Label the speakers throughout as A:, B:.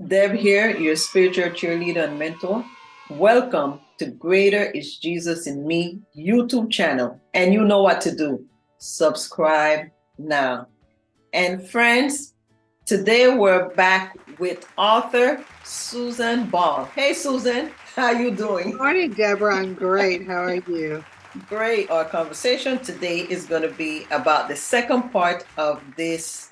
A: Deb here, your spiritual cheerleader and mentor. Welcome to Greater is Jesus in Me YouTube channel. And you know what to do. Subscribe now. And friends, today we're back with author Susan Ball. Hey Susan, how you doing?
B: Morning, Deborah. I'm great. How are you?
A: Great. Our conversation today is going to be about the second part of this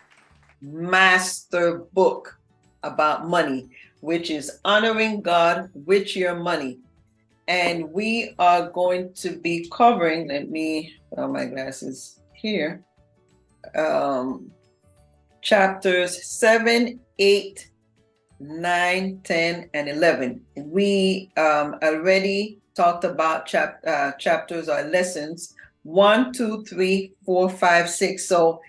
A: master book about money, which is honoring God with your money. And we are going to be covering, let me put my glasses here, chapters 7, 8, 9, 10, and 11. We already talked about chapters or lessons 1, 2, 3, 4, 5, 6. So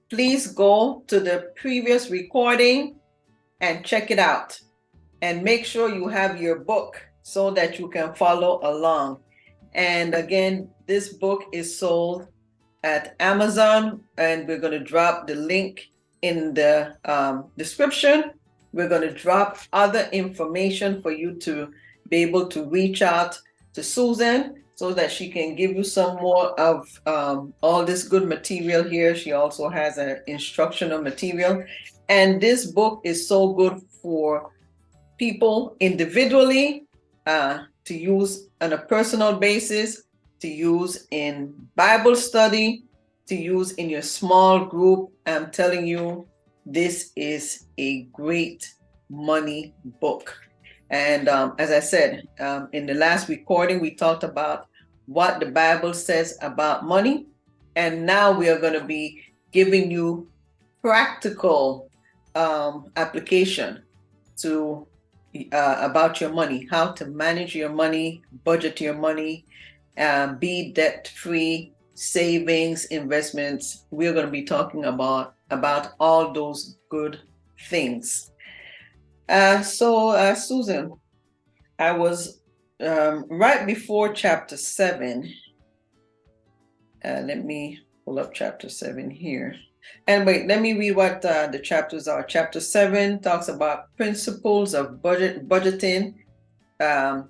A: please go to the previous recording and check it out. And make sure you have your book so that you can follow along. And again, this book is sold at Amazon, and we're going to drop the link in the description. We're going to drop other information for you to be able to reach out to Susan so that she can give you some more of all this good material here. She also has an instructional material. And this book is so good for people individually, to use on a personal basis, to use in Bible study, to use in your small group. I'm telling you, this is a great money book. And as I said, in the last recording, we talked about what the Bible says about money. And now we are going to be giving you practical application to about your money, how to manage your money, budget your money, be debt-free, savings, investments. We're going to be talking about all those good things. So Susan, I was right before chapter 7. Let me pull up chapter 7 here. And wait, let me read what the chapters are. Chapter 7 talks about principles of budgeting. And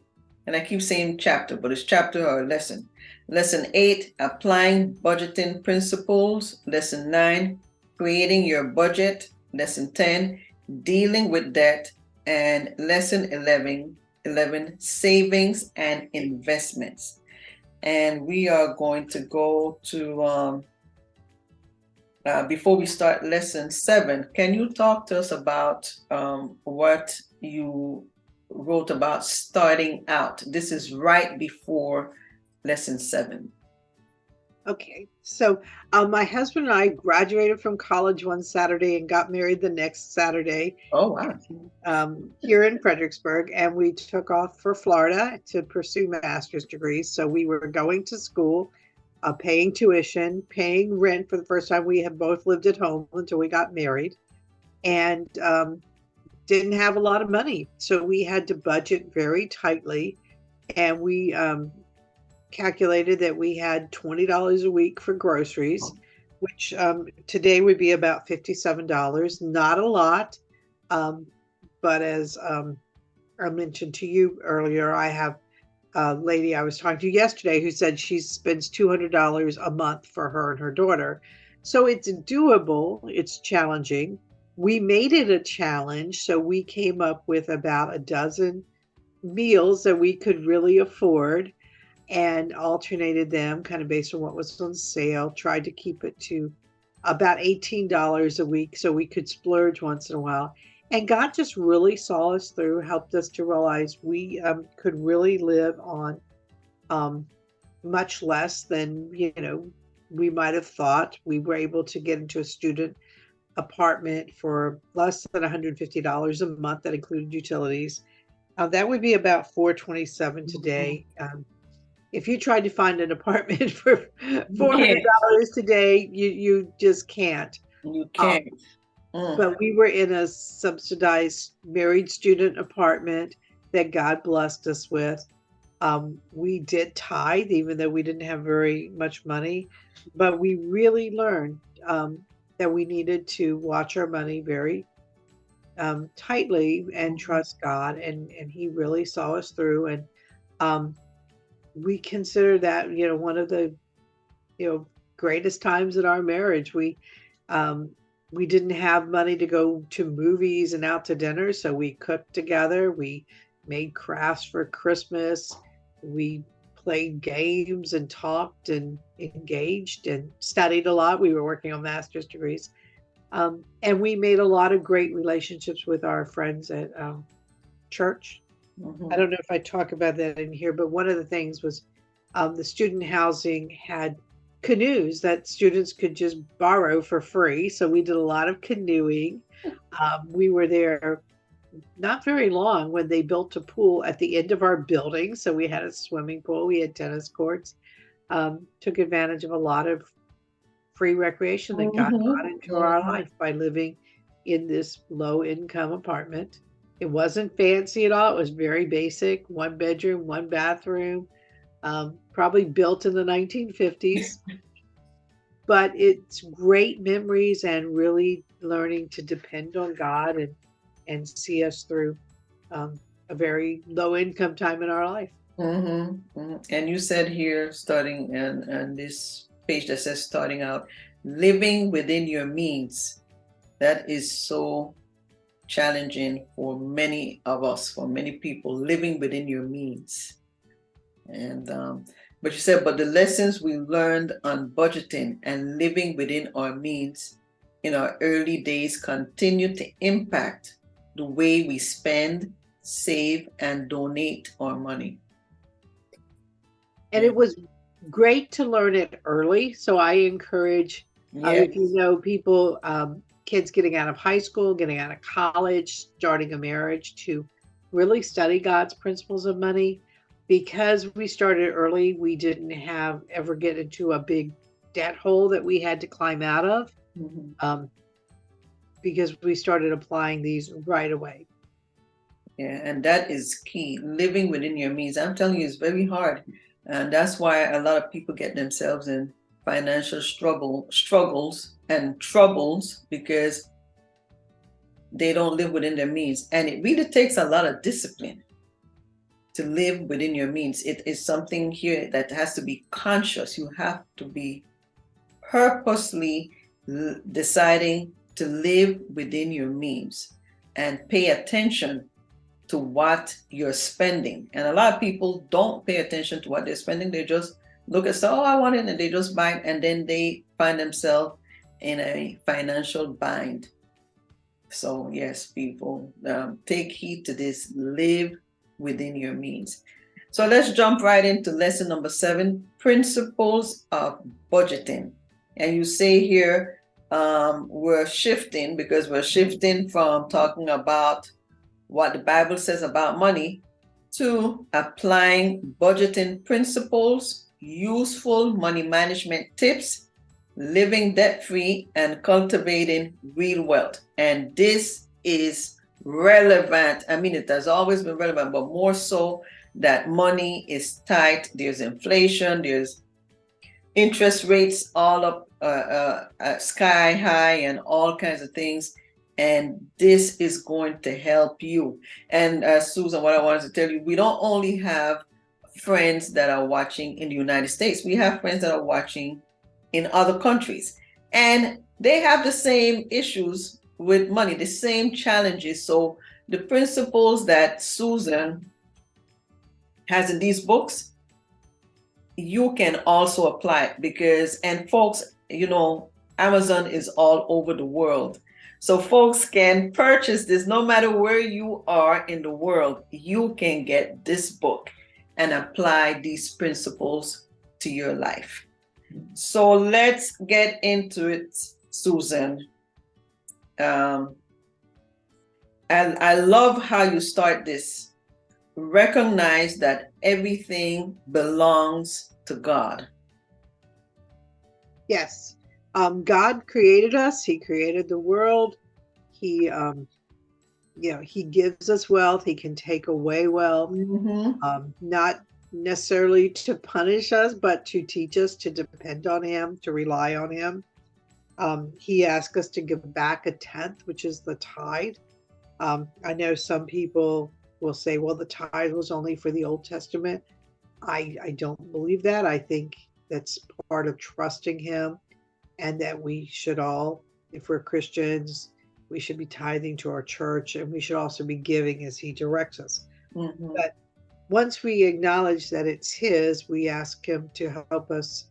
A: I keep saying chapter, but it's chapter or lesson. Lesson 8, applying budgeting principles. Lesson 9, creating your budget. Lesson 10, dealing with debt. And lesson 11, savings and investments. And we are going to go to before we start lesson 7, can you talk to us about what you wrote about starting out? This is right before lesson 7.
B: Okay. So my husband and I graduated from college one Saturday and got married the next Saturday.
A: Oh, wow.
B: Here in Fredericksburg. And we took off for Florida to pursue master's degrees. So we were going to school, paying tuition, paying rent for the first time. We had both lived at home until we got married, and didn't have a lot of money. So we had to budget very tightly. And we calculated that we had $20 a week for groceries, which today would be about $57. Not a lot. But as I mentioned to you earlier, I have a lady I was talking to yesterday who said she spends $200 a month for her and her daughter. So it's doable. It's challenging. We made it a challenge. So we came up with about a dozen meals that we could really afford and alternated them kind of based on what was on sale, tried to keep it to about $18 a week so we could splurge once in a while. And God just really saw us through, helped us to realize we could really live on much less than, we might have thought. We were able to get into a student apartment for less than $150 a month that included utilities. That would be about $427 today. If you tried to find an apartment for $400 today, you just can't.
A: You can't.
B: But we were in a subsidized married student apartment that God blessed us with. We did tithe, even though we didn't have very much money, but we really learned that we needed to watch our money very tightly and trust God, and he really saw us through. And we consider that, one of the, greatest times in our marriage. We didn't have money to go to movies and out to dinner, so we cooked together. We made crafts for Christmas. We played games and talked and engaged and studied a lot. We were working on master's degrees. And we made a lot of great relationships with our friends at church. I don't know if I talk about that in here, but one of the things was the student housing had canoes that students could just borrow for free. So we did a lot of canoeing. We were there not very long when they built a pool at the end of our building. So we had a swimming pool, we had tennis courts, took advantage of a lot of free recreation that God brought into our life by living in this low income apartment. It wasn't fancy at all. It was very basic, 1 bedroom, 1 bathroom, probably built in the 1950s. But it's great memories and really learning to depend on God and see us through a very low income time in our life.
A: And you said here, starting and this page that says starting out, living within your means. That is so challenging for many of us, for many people, living within your means. And but you said, but the lessons we learned on budgeting and living within our means in our early days continue to impact the way we spend, save, and donate our money.
B: And it was great to learn it early. So I encourage, if you know people, kids getting out of high school, getting out of college, starting a marriage, to really study God's principles of money. Because we started early, we didn't ever get into a big debt hole that we had to climb out of, because we started applying these right away.
A: Yeah, and that is key, living within your means. I'm telling you, it's very hard. And that's why a lot of people get themselves in financial struggles and troubles, because they don't live within their means. And it really takes a lot of discipline to live within your means. It is something here that has to be conscious. You have to be purposely deciding to live within your means and pay attention to what you're spending. And a lot of people don't pay attention to what they're spending. They just look at stuff, oh, I want it, and they just buy it, and then they find themselves in a financial bind. So yes, people, take heed to this, live within your means. So let's jump right into lesson number 7, principles of budgeting. And you say here, we're shifting from talking about what the Bible says about money to applying budgeting principles, useful money management tips, living debt-free, and cultivating real wealth. And this is relevant. I mean, it has always been relevant, but more so that money is tight. There's inflation, there's interest rates all up sky high, and all kinds of things. And this is going to help you. And Susan, what I wanted to tell you, we don't only have friends that are watching in the United States, we have friends that are watching in other countries, and they have the same issues with money, the same challenges. So the principles that Susan has in these books, you can also apply it, and folks, Amazon is all over the world. So folks can purchase this no matter where you are in the world. You can get this book and apply these principles to your life. So let's get into it, Susan. And I love how you start this. Recognize that everything belongs to God.
B: Yes. God created us. He created the world. He, he gives us wealth. He can take away wealth, not necessarily to punish us, but to teach us to depend on him, to rely on him. He asks us to give back 1/10, which is the tithe. I know some people will say, well, the tithe was only for the Old Testament. I don't believe that. I think that's part of trusting him, and that we should all, if we're Christians, we should be tithing to our church, and we should also be giving as he directs us.
A: Mm-hmm.
B: But once we acknowledge that it's his, we ask him to help us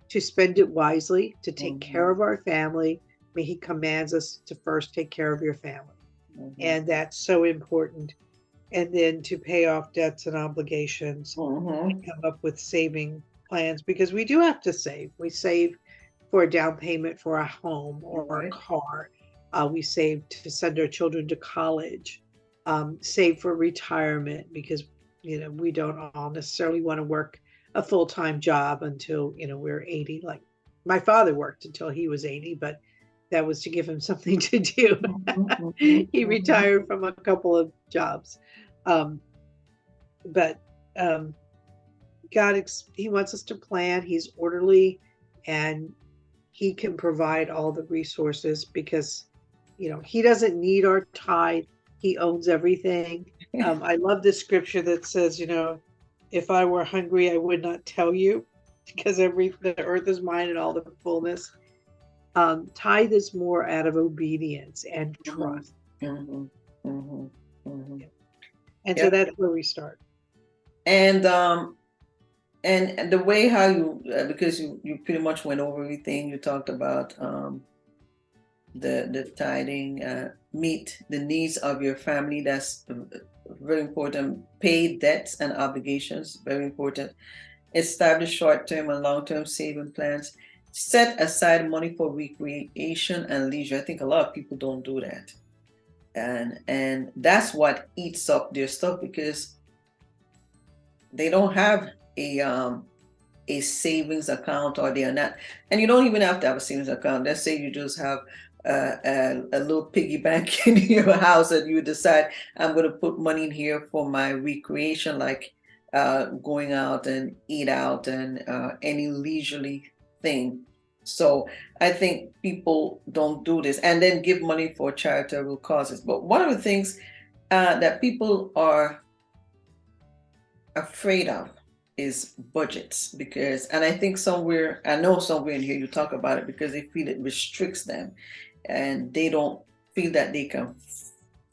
B: to spend it wisely, to take care of our family. I mean, he commands us to first take care of your family.
A: Mm-hmm.
B: And that's so important. And then to pay off debts and obligations,
A: Mm-hmm.
B: come up with saving plans, because we do have to save. We save for a down payment for a home or
A: Right.
B: a car. We save to send our children to college, save for retirement, because we don't all necessarily want to work a full-time job until we're 80. Like my father worked until he was 80, but that was to give him something to do.
A: Mm-hmm.
B: He retired from a couple of jobs. But God, he wants us to plan. He's orderly, and he can provide all the resources, because he doesn't need our tithe. He owns everything. I love this scripture that says, if I were hungry, I would not tell you, because the earth is mine and all the fullness. Tithe is more out of obedience and trust.
A: Mm-hmm. Mm-hmm. Mm-hmm.
B: And so that's where we start.
A: And the way how you because you pretty much went over everything. You talked about the tithing, meet the needs of your family. That's very important. Pay debts and obligations, very important. Establish short-term and long-term saving plans. Set aside money for recreation and leisure. I think a lot of people don't do that, and that's what eats up their stuff, because they don't have a savings account, or they are not. And you don't even have to have a savings account. Let's say you just have a little piggy bank in your house, and you decide, I'm going to put money in here for my recreation, like going out and eat out, and any leisurely thing. So I think people don't do this, and then give money for charitable causes. But one of the things that people are afraid of is budgets, and I think I know somewhere in here you talk about it, because they feel it restricts them, and they don't feel that they can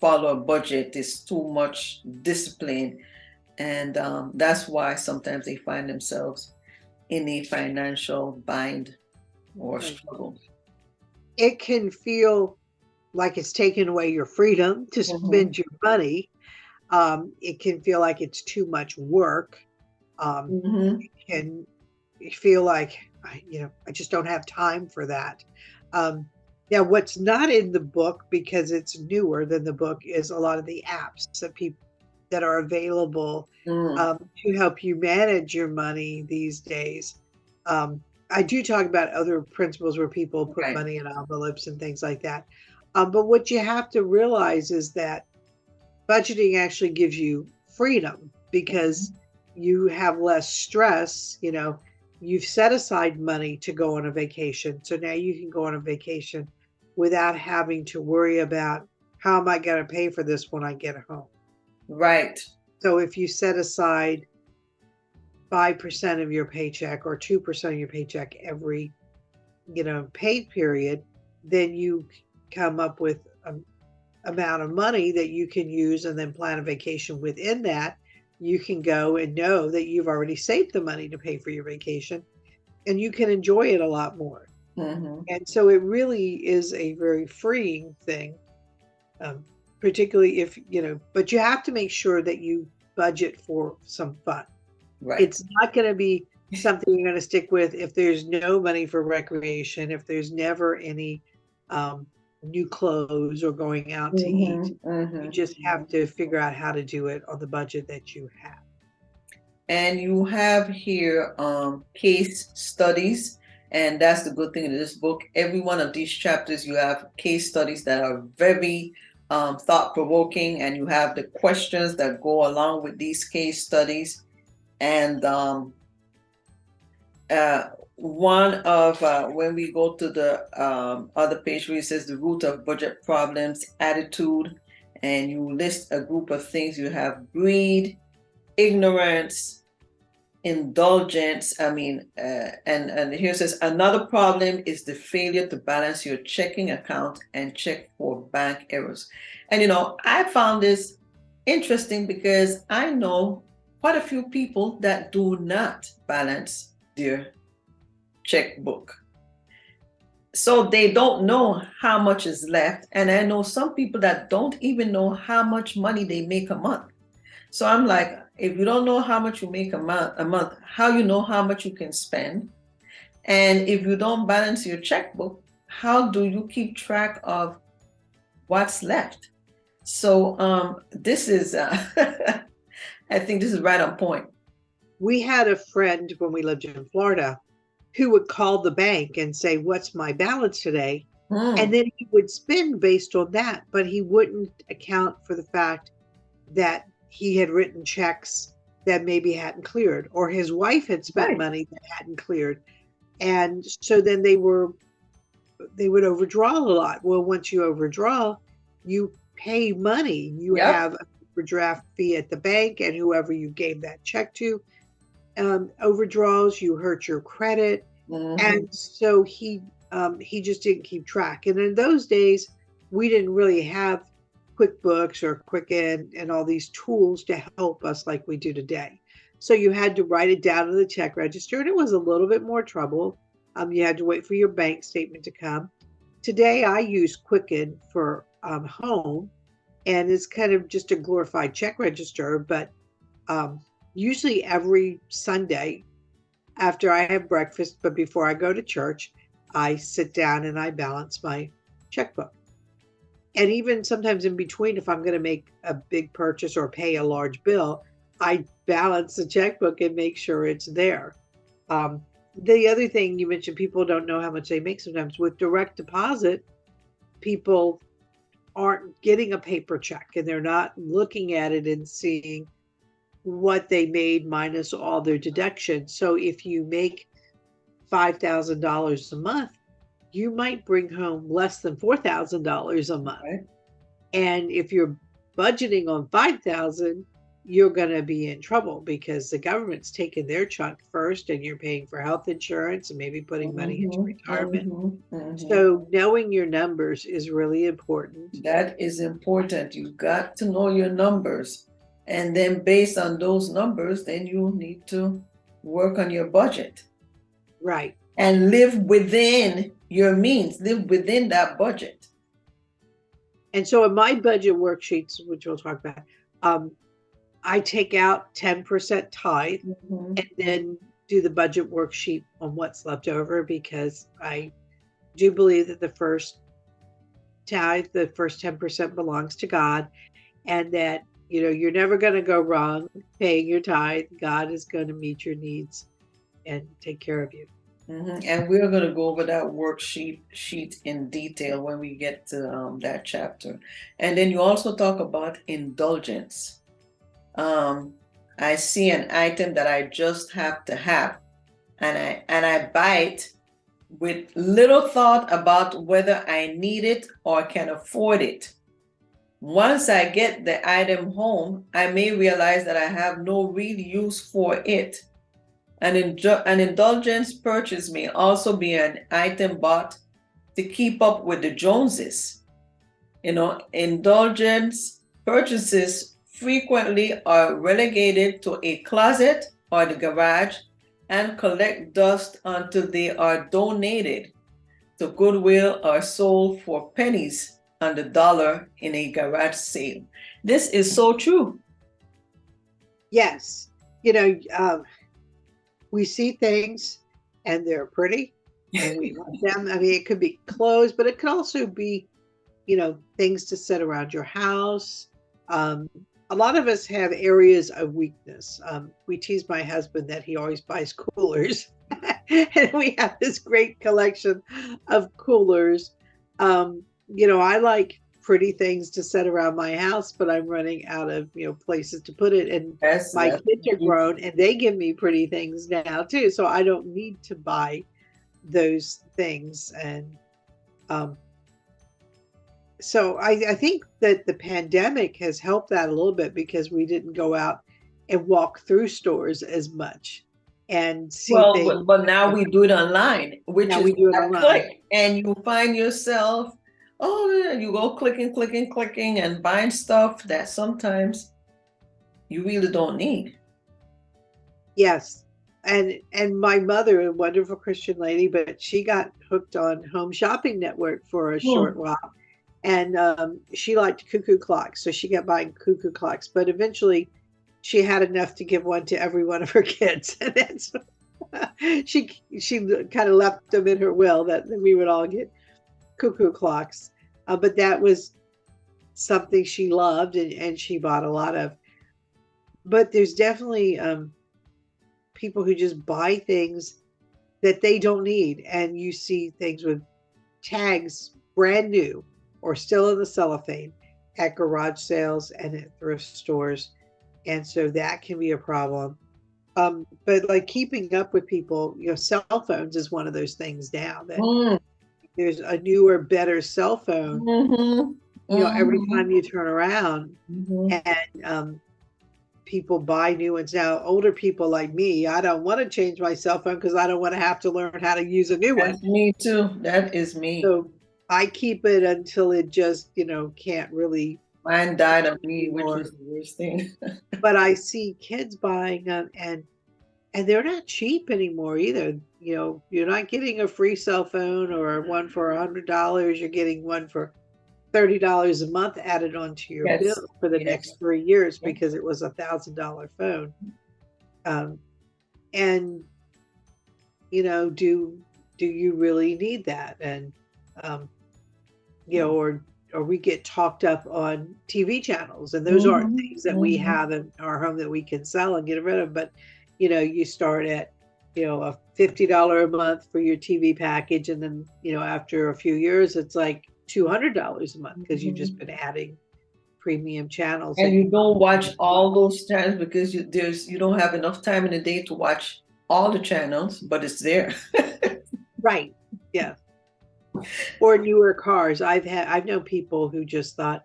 A: follow a budget. It's too much discipline, and that's why sometimes they find themselves in a financial bind or struggle.
B: It can feel like it's taking away your freedom to spend your money. It can feel like it's too much work. It can feel like, I just don't have time for that. Now, what's not in the book, because it's newer than the book, is a lot of the apps that are available to help you manage your money these days. I do talk about other principles where people put money in envelopes and things like that. But what you have to realize is that budgeting actually gives you freedom, because you have less stress. You've set aside money to go on a vacation. So now you can go on a vacation without having to worry about, how am I going to pay for this when I get home?
A: Right.
B: So if you set aside 5% of your paycheck or 2% of your paycheck every, pay period, then you come up with an amount of money that you can use, and then plan a vacation within that. You can go and know that you've already saved the money to pay for your vacation, and you can enjoy it a lot more. And so it really is a very freeing thing, particularly if, but you have to make sure that you budget for some fun.
A: Right.
B: It's not going to be something you're going to stick with if there's no money for recreation, if there's never any new clothes or going out to eat. You just have to figure out how to do it on the budget that you have.
A: And you have here case studies, and that's the good thing in this book. Every one of these chapters, you have case studies that are very thought-provoking, and you have the questions that go along with these case studies. And one of when we go to the other page where it says the root of budget problems, attitude, and you list a group of things. You have greed, ignorance, indulgence. And here it says another problem is the failure to balance your checking account and check for bank errors. And I found this interesting because I know quite a few people that do not balance their checkbook. So they don't know how much is left. And I know some people that don't even know how much money they make a month. So I'm like, if you don't know how much you make a month, how you know how much you can spend? And if you don't balance your checkbook, how do you keep track of what's left? So this is, I think this is right on point.
B: We had a friend when we lived in Florida who would call the bank and say, "What's my balance today?" And then he would spend based on that, but he wouldn't account for the fact that he had written checks that maybe hadn't cleared, or his wife had spent money that hadn't cleared. And so then they would overdraw a lot. Well, once you overdraw, you pay money. You have an overdraft fee at the bank, and whoever you gave that check to overdraws, you hurt your credit. And so he just didn't keep track. And in those days, we didn't really have QuickBooks or Quicken and all these tools to help us like we do today. So you had to write it down in the check register, and it was a little bit more trouble. You had to wait for your bank statement to come. Today, I use Quicken for home, and it's kind of just a glorified check register. But usually every Sunday after I have breakfast, but before I go to church, I sit down and I balance my checkbook. And even sometimes in between, if I'm going to make a big purchase or pay a large bill, I balance the checkbook and make sure it's there. The other thing you mentioned, people don't know how much they make sometimes. With direct deposit, people aren't getting a paper check and they're not looking at it and seeing what they made minus all their deductions. So if you make $5,000 a month, you might bring home less than $4,000 a month. Right. And if you're budgeting on $5,000, you're going to be in trouble because the government's taking their chunk first, and you're paying for health insurance and maybe putting money into retirement. So knowing your numbers is really important.
A: That is important. You've got to know your numbers. And then based on those numbers, then you need to work on your budget.
B: Right.
A: And live within your means, live within that budget.
B: And so in my budget worksheets, which we'll talk about, I take out 10% tithe and then do the budget worksheet on what's left over, because I do believe that the first tithe, the first 10% belongs to God, and that, you're never going to go wrong paying your tithe. God is going to meet your needs and take care of you.
A: And we're going to go over that worksheet in detail when we get to that chapter. And then you also talk about indulgence. I see an item that I just have to have, and I buy it with little thought about whether I need it or can afford it. Once I get the item home, I may realize that I have no real use for it. An indulgence purchase may also be an item bought to keep up with the Joneses. Indulgence purchases frequently are relegated to a closet or the garage and collect dust until they are donated to Goodwill or sold for pennies on the dollar in a garage sale. This is so true.
B: Yes. We see things and they're pretty and we love them. I mean, it could be clothes, but it could also be, things to set around your house. A lot of us have areas of weakness. We tease my husband that he always buys coolers. And we have this great collection of coolers. I like pretty things to set around my house, but I'm running out of, places to put it. And my kids are grown and they give me pretty things now too. So I don't need to buy those things. And So I think that the pandemic has helped that a little bit because we didn't go out and walk through stores as much and see
A: Well,
B: things.
A: but now we do it online, which
B: Now
A: is
B: we do it
A: a
B: online.
A: click, and you find yourself, oh, yeah, you go clicking, clicking, clicking, and buying stuff that sometimes you really don't need.
B: Yes. And my mother, a wonderful Christian lady, but she got hooked on Home Shopping Network for a short
A: Hmm.
B: while. And she liked cuckoo clocks, so she kept buying cuckoo clocks. But eventually, she had enough to give one to every one of her kids, and that's she kind of left them in her will that we would all get cuckoo clocks. But that was something she loved, and she bought a lot of. But there's definitely people who just buy things that they don't need, and you see things with tags brand new or still in the cellophane at garage sales and at thrift stores. And so that can be a problem. But like keeping up with people, cell phones is one of those things now that
A: Mm,
B: there's a newer, better cell phone,
A: mhm,
B: every
A: mhm,
B: time you turn around,
A: mhm.
B: and people buy new ones now. Older people like me, I don't want to change my cell phone because I don't want to have to learn how to use a new one.
A: That's me too. That is me.
B: So I keep it until it just, can't really
A: Mine died on me, which
B: anymore.
A: was the worst thing.
B: But I see kids buying them, and they're not cheap anymore either. You're not getting a free cell phone or one for $100. You're getting one for $30 a month added onto your
A: Yes,
B: bill for the
A: yes,
B: next 3 years
A: yes.
B: because it was $1,000 phone. Um, and do you really need that? And um, or we get talked up on TV channels, and those aren't
A: Mhm,
B: things that we
A: mhm.
B: have in our home that we can sell and get rid of. But you start at a $50 a month for your TV package, and then after a few years, it's like $200 a month because you've just
A: Mhm.
B: been adding premium channels
A: And
B: and
A: you don't watch all those channels because you don't have enough time in the day to watch all the channels, but it's there.
B: right, yeah. Or newer cars. I've known people who just thought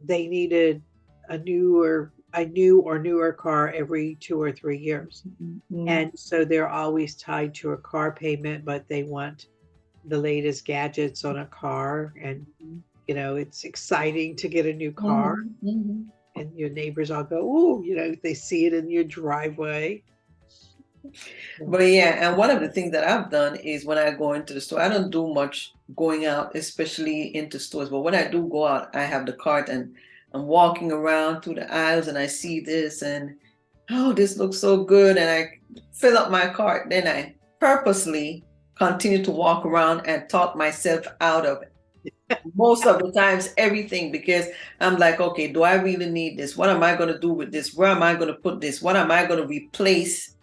B: they needed a new or newer car every 2 or 3 years.
A: Mhm.
B: And so they're always tied to a car payment, but they want the latest gadgets on a car. And, it's exciting to get a new car.
A: Mhm. Mhm.
B: And your neighbors all go, oh, they see it in your driveway.
A: But yeah, and one of the things that I've done is when I go into the store, I don't do much going out, especially into stores. But when I do go out, I have the cart and I'm walking around through the aisles and I see this and oh, this looks so good. And I fill up my cart. Then I purposely continue to walk around and talk myself out of most of the times everything because I'm like, okay, do I really need this? What am I going to do with this? Where am I going to put this? What am I going to replace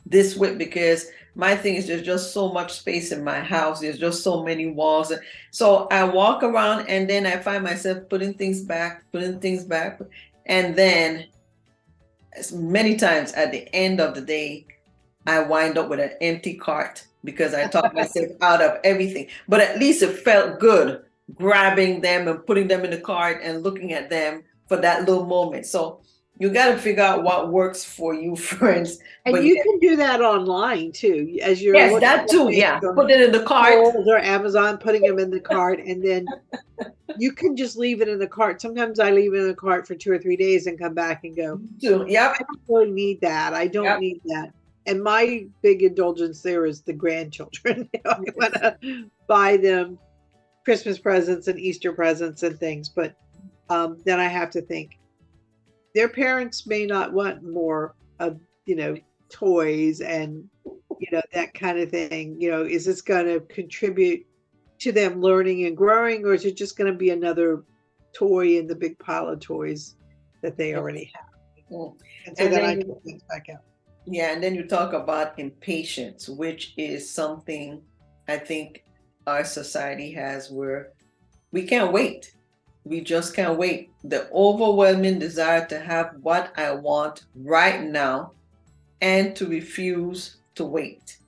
A: this with? Because my thing is there's just so much space in my house. There's just so many walls. So I walk around and then I find myself putting things back. And then many times at the end of the day, I wind up with an empty cart because I talked myself out of everything. But at least it felt good grabbing them and putting them in the cart and looking at them for that little moment. So you got to figure out what works for you, friends.
B: And
A: But
B: you can do that online too. As you're
A: yes,
B: looking
A: that
B: at
A: too.
B: things
A: Yeah.
B: on
A: Put it in the cart
B: Kohl's or Amazon, putting them in the cart, and then you can just leave it in the cart. Sometimes I leave it in the cart for 2 or 3 days and come back and go,
A: too.
B: I
A: Yep.
B: don't really need that. I don't
A: Yep.
B: need that. And my big indulgence there is the grandchildren. I want to buy them Christmas presents and Easter presents and things, but then I have to think their parents may not want more of, toys and, that kind of thing. Is this going to contribute to them learning and growing, or is it just going to be another toy in the big pile of toys that they
A: Yes.
B: already have?
A: Mm.
B: And so
A: And
B: then
A: then
B: I
A: you,
B: take things back out.
A: yeah, and then you talk about impatience, which is something I think our society has where we can't wait. We just can't wait. The overwhelming desire to have what I want right now and to refuse to wait.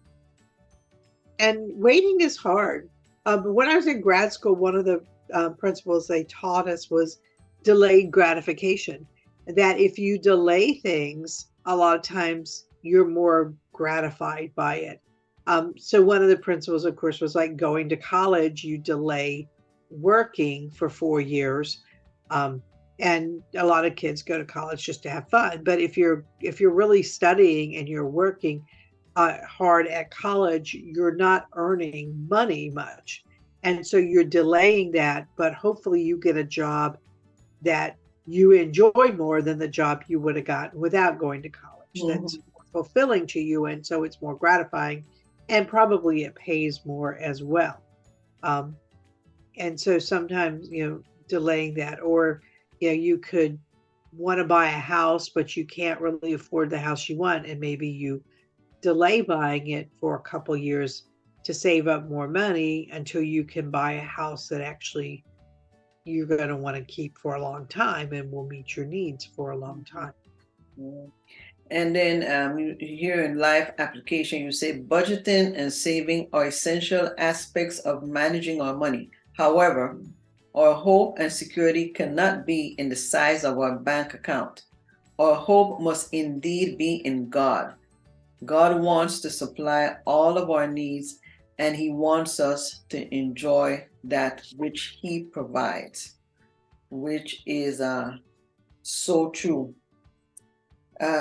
B: And waiting is hard. But when I was in grad school, one of the principles they taught us was delayed gratification. That if you delay things, a lot of times you're more gratified by it. So one of the principles, of course, was like going to college. You delay working for 4 years, and a lot of kids go to college just to have fun. But if you're really studying and you're working hard at college, you're not earning money much, and so you're delaying that. But hopefully, you get a job that you enjoy more than the job you would have gotten without going to college. That's more fulfilling to you, and so it's more gratifying, and probably it pays more as well. And so sometimes, delaying that, or you could want to buy a house, but you can't really afford the house you want, and maybe you delay buying it for a couple years to save up more money until you can buy a house that actually you're going to want to keep for a long time and will meet your needs for a long time.
A: And then here in life application, you say budgeting and saving are essential aspects of managing our money. However, our hope and security cannot be in the size of our bank account. Our hope must indeed be in God. God wants to supply all of our needs, and He wants us to enjoy that which He provides, which is so true.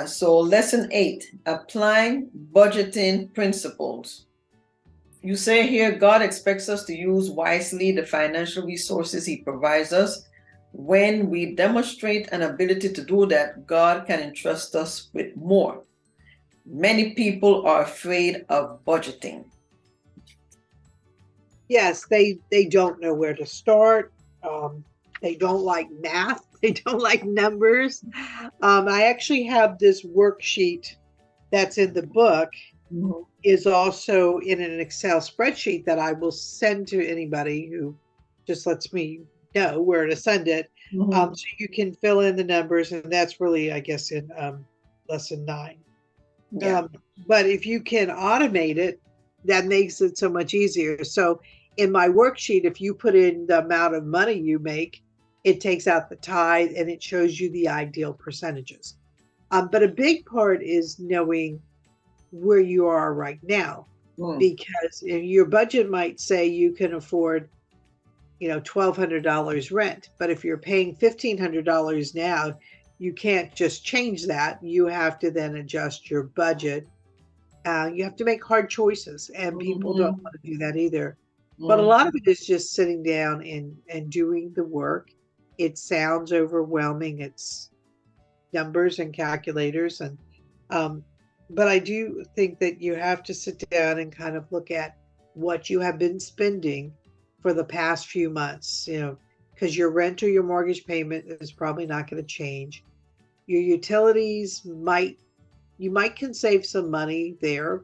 A: So lesson 8, applying budgeting principles. You say here, God expects us to use wisely the financial resources He provides us. When we demonstrate an ability to do that, God can entrust us with more. Many people are afraid of budgeting.
B: Yes, they don't know where to start. They don't like math. They don't like numbers. I actually have this worksheet that's in the book, is also in an Excel spreadsheet that I will send to anybody who just lets me know where to send it. So you can fill in the numbers, and that's really, I guess, in lesson 9.
A: Yeah.
B: But if you can automate it, that makes it so much easier. So in my worksheet, if you put in the amount of money you make, it takes out the tithe and it shows you the ideal percentages. But a big part is knowing where you are right now, because your budget might say you can afford, $1,200 rent, but if you're paying $1,500 now, you can't just change that. You have to then adjust your budget. You have to make hard choices, and people don't want to do that either. But a lot of it is just sitting down and doing the work. It sounds overwhelming. It's numbers and calculators, and but I do think that you have to sit down and kind of look at what you have been spending for the past few months, because your rent or your mortgage payment is probably not going to change. Your utilities you might can save some money there,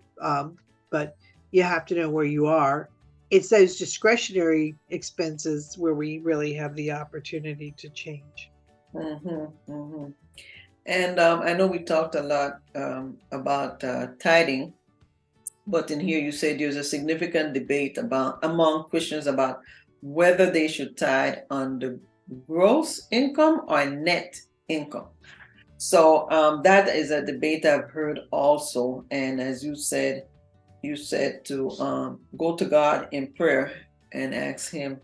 B: but you have to know where you are. It's those discretionary expenses where we really have the opportunity to change.
A: And I know we talked a lot about tithing, but in here you say there's a significant debate among Christians about whether they should tithe on the gross income or net income. So that is a debate I've heard also. And as you said to go to God in prayer and ask Him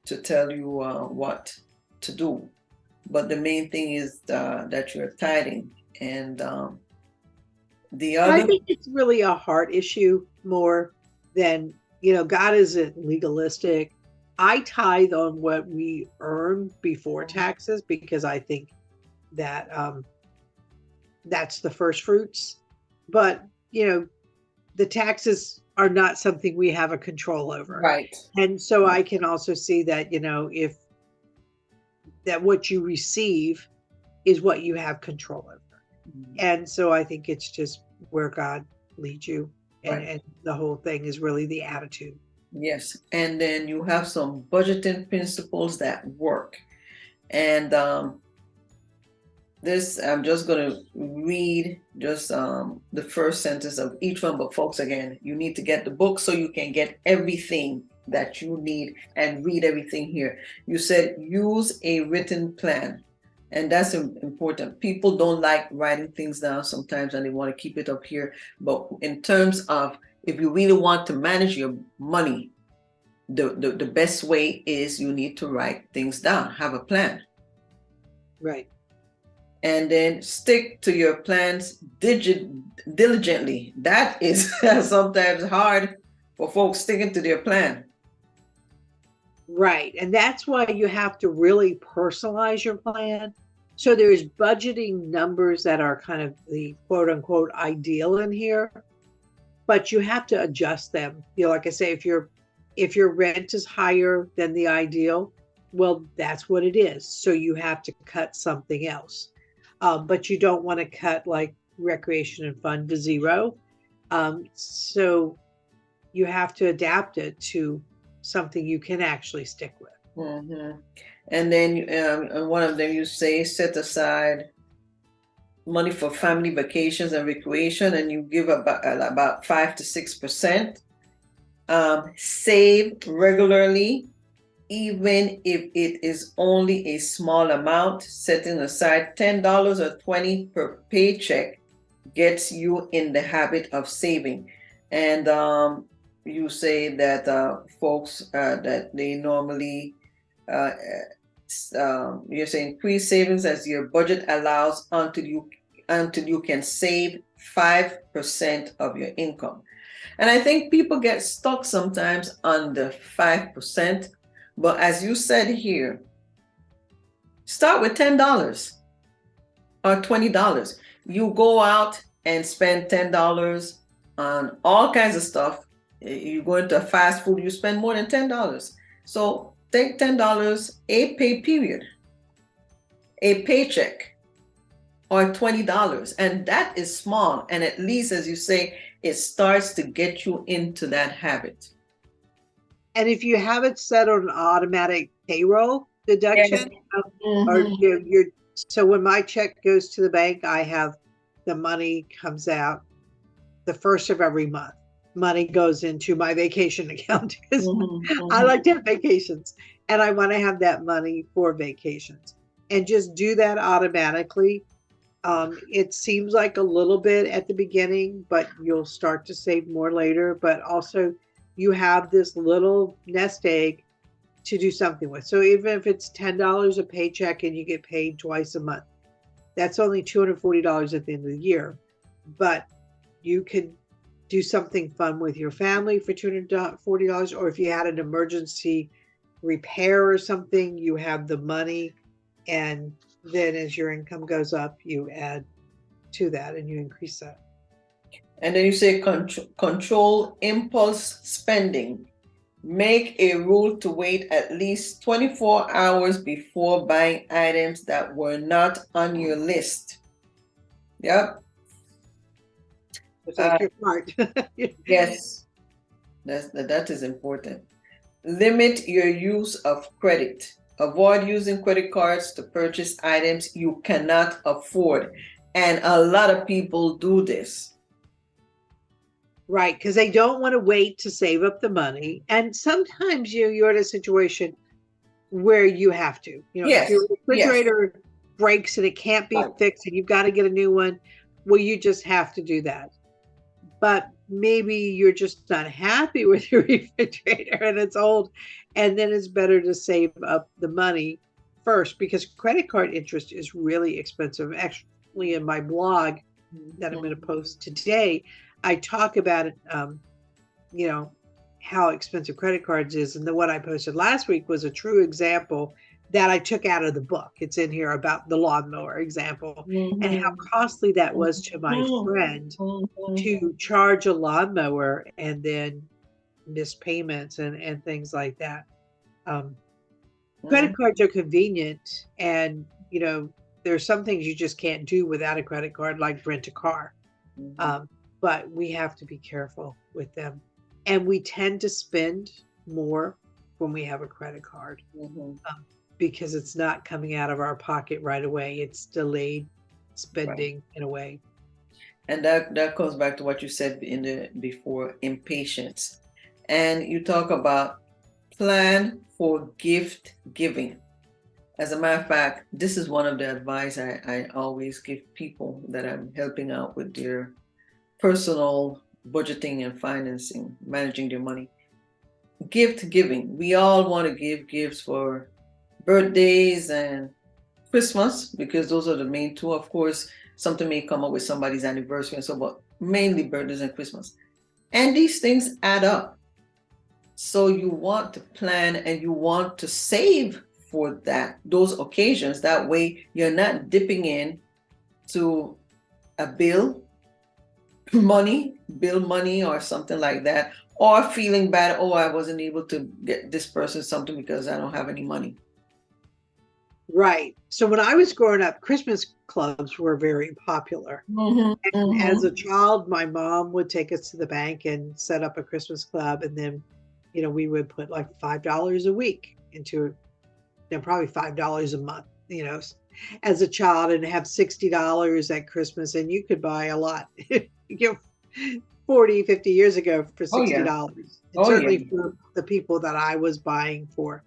A: to tell you what to do. But the main thing is that you're tithing. And the other,
B: I think it's really a heart issue more than, God isn't legalistic. I tithe on what we earn before taxes because I think that that's the first fruits. But, the taxes are not something we have a control over.
A: right.
B: And so I can also see that, if that what you receive is what you have control over. And so I think it's just where God leads you. And the whole thing is really the attitude.
A: Yes. And then you have some budgeting principles that work. And this, I'm just going to read just the first sentence of each one. But folks, again, you need to get the book so you can get everything that you need and read everything here. You said use a written plan. And that's important. People don't like writing things down sometimes and they want to keep it up here. But in terms of if you really want to manage your money, the best way is you need to write things down, have a plan.
B: Right.
A: And then stick to your plans diligently. That is sometimes hard for folks sticking to their plan.
B: Right. And that's why you have to really personalize your plan. So there's budgeting numbers that are kind of the quote unquote ideal in here, but you have to adjust them. You know, like I say, if your rent is higher than the ideal, well, that's what it is. So you have to cut something else. But you don't want to cut like recreation and fun to zero. So you have to adapt it to something you can actually stick with.
A: Mm-hmm. And then one of them you say set aside money for family vacations and recreation, and you give about 5 to 6%. Save regularly, even if it is only a small amount. Setting aside $10 or $20 per paycheck gets you in the habit of saving. And you say that folks that they normally you're saying increase savings as your budget allows until you can save 5% of your income. And I think people get stuck sometimes on the 5%. But as you said here, start with $10 or $20. You go out and spend $10 on all kinds of stuff. You go into fast food, you spend more than $10. So take $10 a pay period, a paycheck, or $20. And that is small. And at least, as you say, it starts to get you into that habit.
B: And if you have it set on an automatic payroll deduction, or so when my check goes to the bank, I have the money comes out the first of every month. Money goes into my vacation account because I like to have vacations and I want to have that money for vacations, and just do that automatically. It seems like a little bit at the beginning, but you'll start to save more later. But also, you have this little nest egg to do something with. So even if it's $10 a paycheck and you get paid twice a month, that's only $240 at the end of the year. But you could do something fun with your family for $240, or if you had an emergency repair or something, you have the money, and then as your income goes up, you add to that and you increase that.
A: And then you say control impulse spending. Make a rule to wait at least 24 hours before buying items that were not on your list. Yep.
B: It's like you're smart.
A: Yes, that is important. Limit your use of credit. Avoid using credit cards to purchase items you cannot afford. And a lot of people do this.
B: Right, because they don't want to wait to save up the money. And sometimes you're in a situation where you have to. You know,
A: Yes,
B: if your refrigerator breaks and it can't be fixed and you've got to get a new one, well, you just have to do that. But maybe you're just not happy with your refrigerator and it's old, and then it's better to save up the money first, because credit card interest is really expensive. Actually, in my blog that I'm going to post today, I talk about it, you know, how expensive credit cards is. And the one I posted last week was a true example that I took out of the book. It's in here about the lawnmower example and how costly that was to my friend to charge a lawnmower and then miss payments and things like that. Credit cards are convenient, and you know, there's some things you just can't do without a credit card, like rent a car. But we have to be careful with them. And we tend to spend more when we have a credit card because it's not coming out of our pocket right away. It's delayed spending in a way.
A: And that goes back to what you said before, impatience. And you talk about plan for gift giving. As a matter of fact, this is one of the advice I always give people that I'm helping out with their personal budgeting and financing, managing their money. Gift giving. We all want to give gifts for birthdays and Christmas because those are the main two. Of course, something may come up with somebody's anniversary and so, but mainly birthdays and Christmas. And these things add up. So you want to plan and you want to save for those occasions. That way you're not dipping in to a bill money or something like that, or feeling bad, oh, I wasn't able to get this person something because I don't have any money.
B: Right. So when I was growing up, Christmas clubs were very popular. And as a child, my mom would take us to the bank and set up a Christmas club. And then, we would put like $5 a week into, probably $5 a month, as a child, and have $60 at Christmas. And you could buy a lot, 40, 50 years ago for $60. And certainly for the people that I was buying for.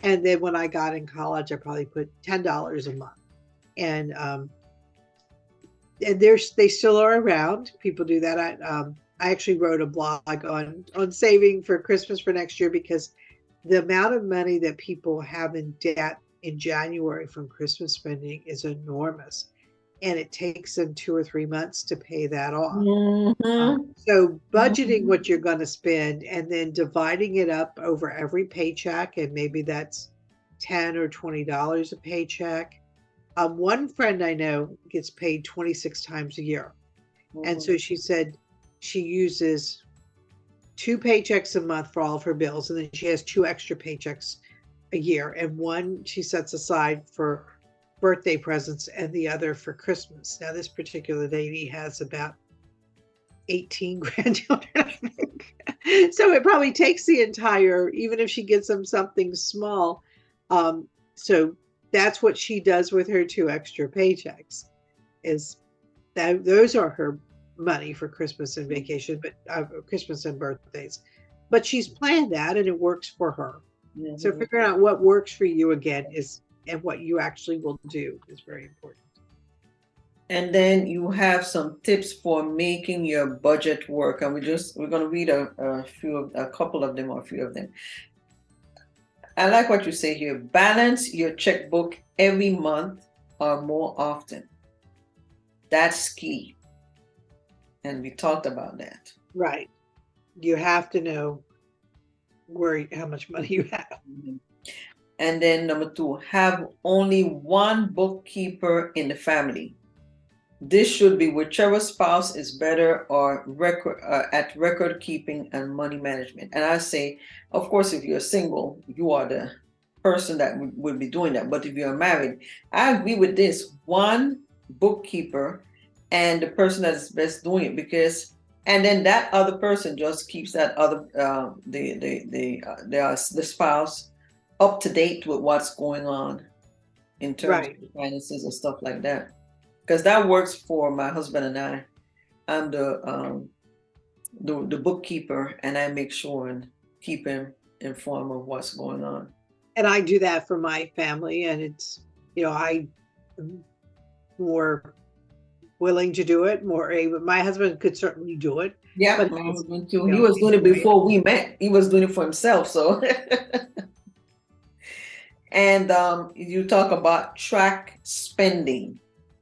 B: And then when I got in college, I probably put $10 a month. And they still are around. People do that. I actually wrote a blog on saving for Christmas for next year, because the amount of money that people have in debt in January from Christmas spending is enormous. And it takes them 2 or 3 months to pay that off. So budgeting what you're going to spend and then dividing it up over every paycheck, and maybe that's $10 or $20 a paycheck. One friend I know gets paid 26 times a year. And so she said she uses 2 paychecks a month for all of her bills. And then she has 2 extra paychecks a year. And one she sets aside for birthday presents and the other for Christmas. Now, this particular lady has about 18 grandchildren, I think. So it probably takes the entire, even if she gets them something small. So that's what she does with her 2 extra paychecks, is that those are her money for Christmas and vacation, but Christmas and birthdays. But she's planned that and it works for her. So figuring out what works for you again and what you actually will do is very important.
A: And then you have some tips for making your budget work. And we're going to read a couple of them or a few of them. I like what you say here. Balance your checkbook every month or more often. That's key. And we talked about that.
B: Right. You have to know how much money you have.
A: And then number 2, have only one bookkeeper in the family. This should be whichever spouse is better or at record keeping and money management. And I say, of course, if you're single, you are the person that would be doing that. But if you're married, I agree with this: one bookkeeper and the person that is best doing it, and then that other person just keeps that other the spouse up to date with what's going on in terms of finances and stuff like that. Because that works for my husband and I. I'm the bookkeeper, and I make sure and keep him informed of what's going on.
B: And I do that for my family, and it's, I'm more willing to do it, more able. My husband could certainly do it.
A: Yeah, but my husband too. He was doing it before we met. He was doing it for himself, so. And you talk about track spending.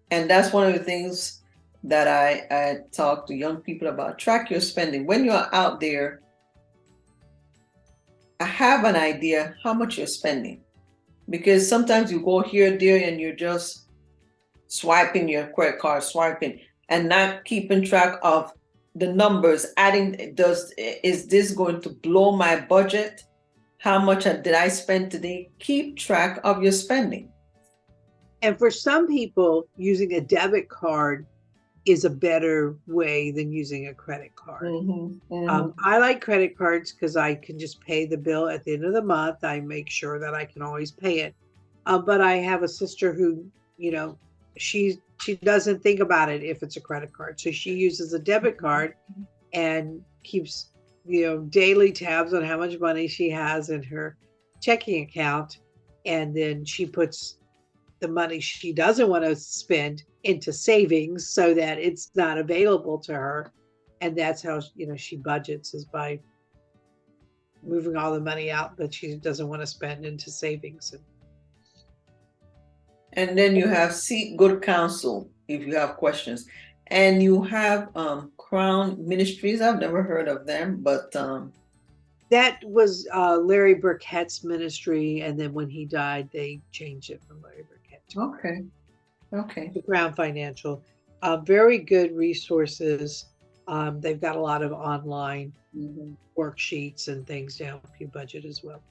A: And that's one of the things that I talk to young people about. Track your spending. When you're out there, I have an idea how much you're spending. Because sometimes you go here, there, and you're just swiping your credit card, and not keeping track of the numbers, is this going to blow my budget? How much did I spend today? Keep track of your spending.
B: And for some people, using a debit card is a better way than using a credit card. I like credit cards because I can just pay the bill at the end of the month. I make sure that I can always pay it. But I have a sister who, she doesn't think about it if it's a credit card. So she uses a debit card and keeps daily tabs on how much money she has in her checking account. And then she puts the money she doesn't want to spend into savings so that it's not available to her. And that's how, she budgets, is by moving all the money out that she doesn't want to spend into savings.
A: And then you have seek good counsel if you have questions. And you have Crown Ministries. I've never heard of them, but
B: that was Larry Burkett's ministry, and then when he died, they changed it from Larry Burkett
A: okay.
B: to Crown Financial. Very good resources. They've got a lot of online worksheets and things to help you budget as well.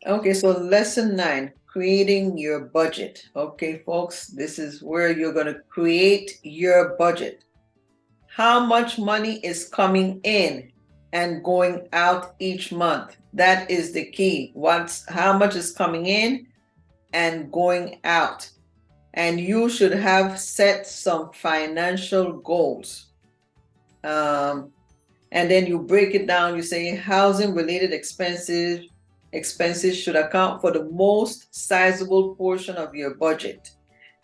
A: Okay, so lesson 9, creating your budget. Okay, folks, this is where you're going to create your budget. How much money is coming in and going out each month? That is the key. How much is coming in and going out? And you should have set some financial goals. And then you break it down. You say housing related expenses should account for the most sizable portion of your budget.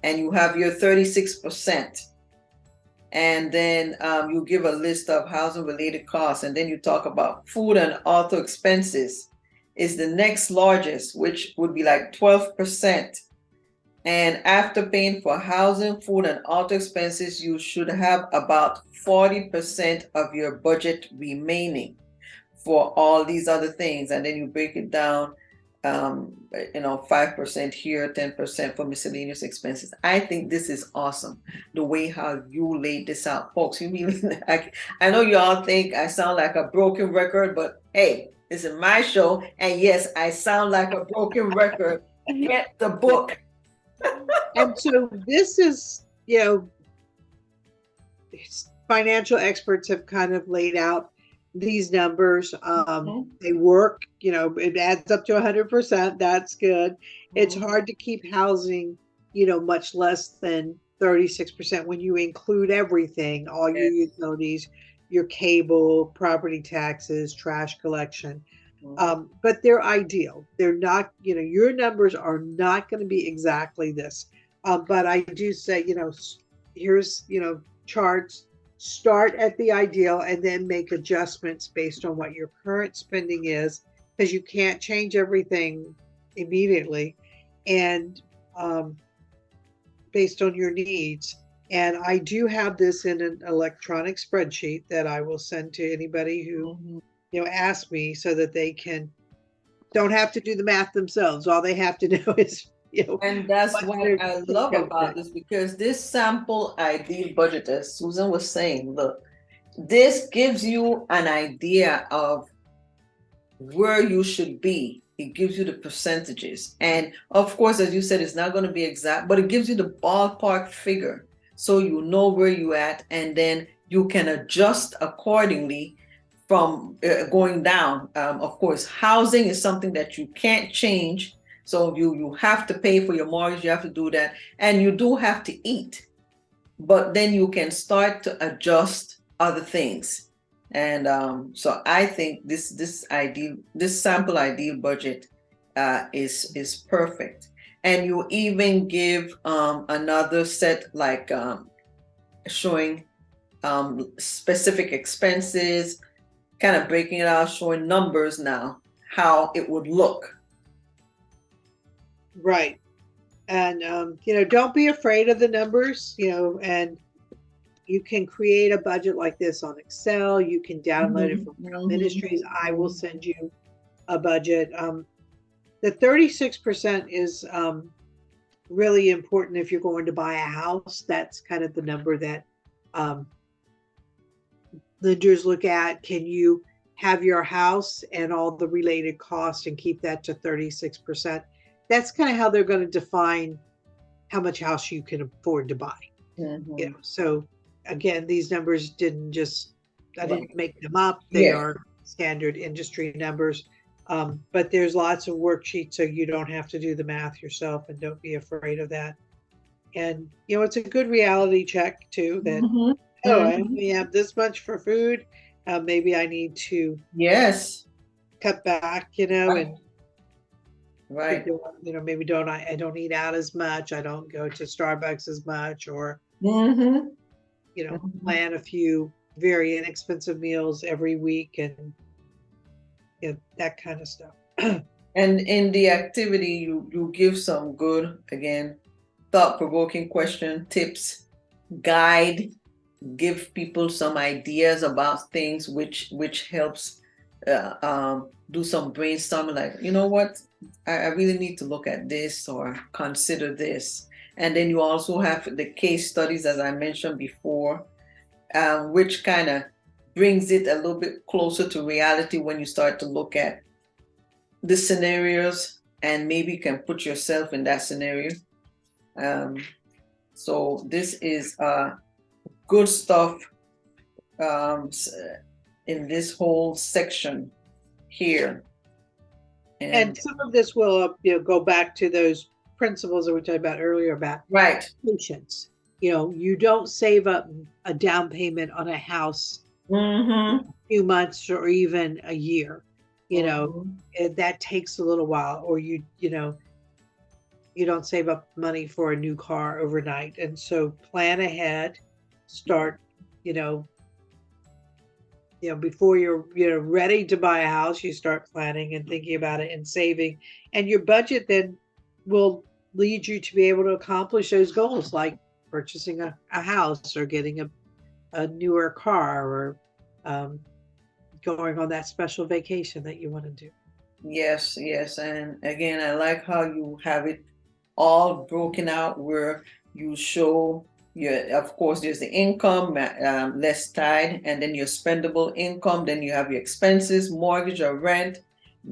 A: And you have your 36%. And then you give a list of housing related costs. And then you talk about food and auto expenses is the next largest, which would be like 12%. And after paying for housing, food, and auto expenses, you should have about 40% of your budget remaining for all these other things. And then you break it down, 5% here, 10% for miscellaneous expenses. I think this is awesome, the way how you laid this out. Folks, you mean, I know you all think I sound like a broken record, but hey, this is my show. And yes, I sound like a broken record. Get the book.
B: And so this is, financial experts have kind of laid out these numbers. They work, it adds up to 100%. That's good. It's hard to keep housing, much less than 36% when you include everything, all your utilities, your cable, property taxes, trash collection. But they're ideal. They're not, your numbers are not going to be exactly this. But I do say, here's, charts, start at the ideal and then make adjustments based on what your current spending is, because you can't change everything immediately, and based on your needs. And I do have this in an electronic spreadsheet that I will send to anybody who ask me, so that they don't have to do the math themselves. All they have to know is,
A: and that's what I love about this, because this sample ideal budget, as Susan was saying, look, this gives you an idea of where you should be. It gives you the percentages. And of course, as you said, it's not going to be exact, but it gives you the ballpark figure, so you know where you're at, and then you can adjust accordingly from going down. Of course, housing is something that you can't change. So you have to pay for your mortgage, you have to do that. And you do have to eat. But then you can start to adjust other things. And so I think this sample ideal budget is perfect. And you even give another set, like showing specific expenses, kind of breaking it out, showing numbers now, how it would look.
B: Right. And, don't be afraid of the numbers, and you can create a budget like this on Excel. You can download it from Ministries. I will send you a budget. The 36% is really important if you're going to buy a house. That's kind of the number that lenders look at. Can you have your house and all the related costs and keep that to 36%? That's kind of how they're going to define how much house you can afford to buy. So again, these numbers I didn't make them up. They are standard industry numbers. But there's lots of worksheets, so you don't have to do the math yourself, and don't be afraid of that. And, it's a good reality check too, that, I only have this much for food maybe I need to
A: Yes.
B: cut back, and
A: Right.
B: maybe I don't eat out as much. I don't go to Starbucks as much, or
A: Mm-hmm. Mm-hmm.
B: plan a few very inexpensive meals every week, and that kind of stuff.
A: And in the activity, you give some good, again, thought-provoking question, tips, guide, give people some ideas about things, which helps do some brainstorming. Like, you know what, I really need to look at this or consider this. And then you also have the case studies, as I mentioned before, which kind of brings it a little bit closer to reality when you start to look at the scenarios and maybe can put yourself in that scenario. Um, so this is good stuff um, in this whole section here.
B: And
A: And
B: some of this will, go back to those principles that we talked about earlier about
A: right.
B: patience. You don't save up a down payment on a house
A: Mm-hmm.
B: a few months or even a year.
A: Mm-hmm.
B: That takes a little while, or you don't save up money for a new car overnight. And so plan ahead, start, you know, before you're ready to buy a house, you start planning and thinking about it and saving, and your budget then will lead you to be able to accomplish those goals, like purchasing a house, or getting a newer car, or um, going on that special vacation that you want to do.
A: Yes, yes. And again, I like how you have it all broken out where you show your, of course, there's the income, less tied, and then your spendable income. Then you have your expenses, mortgage or rent,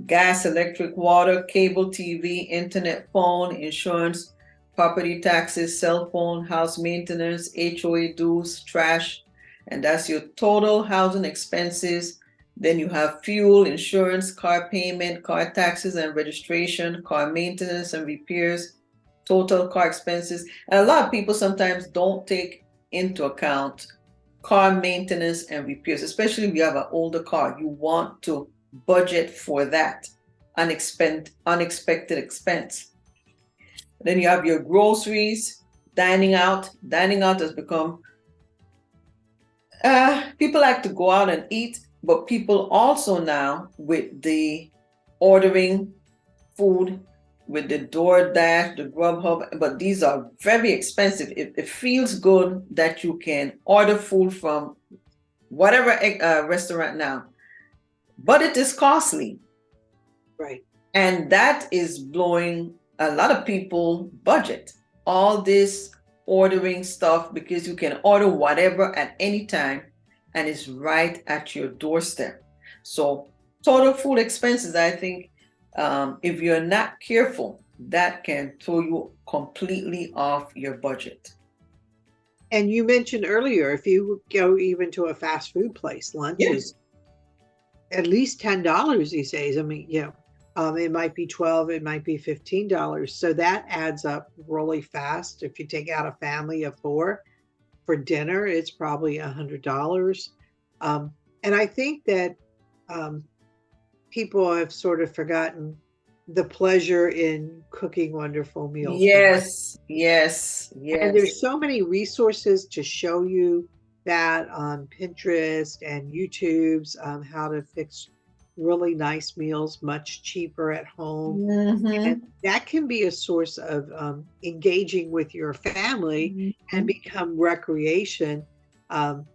A: gas, electric, water, cable TV, internet, phone, insurance, property taxes, cell phone, house maintenance, HOA dues, trash, and that's your total housing expenses. Then you have fuel, insurance, car payment, car taxes and registration, car maintenance and repairs, total car expenses. And a lot of people sometimes don't take into account car maintenance and repairs, especially if you have an older car. You want to budget for that unexpected expense. Then you have your groceries, dining out. Dining out has become, people like to go out and eat, but people also now, with the ordering food, with the DoorDash, the Grubhub, but these are very expensive. It feels good that you can order food from whatever restaurant now, but it is costly.
B: Right.
A: And that is blowing a lot of people budget. All this ordering stuff, because you can order whatever at any time and it's right at your doorstep. So total food expenses, I think, if you're not careful, that can throw you completely off your budget.
B: And you mentioned earlier, if you go even to a fast food place, lunch
A: Yeah.
B: is at least $10 these days. I mean, it might be 12, it might be $15. So that adds up really fast. If you take out a family of four for dinner, it's probably $100. And I think that um, people have sort of forgotten the pleasure in cooking wonderful meals for them.
A: Yes, yes,
B: And
A: yes.
B: there's so many resources to show you that on Pinterest and YouTube's, how to fix really nice meals much cheaper at home. And
A: Mm-hmm.
B: that can be a source of engaging with your family and
A: Mm-hmm.
B: become recreation. Um,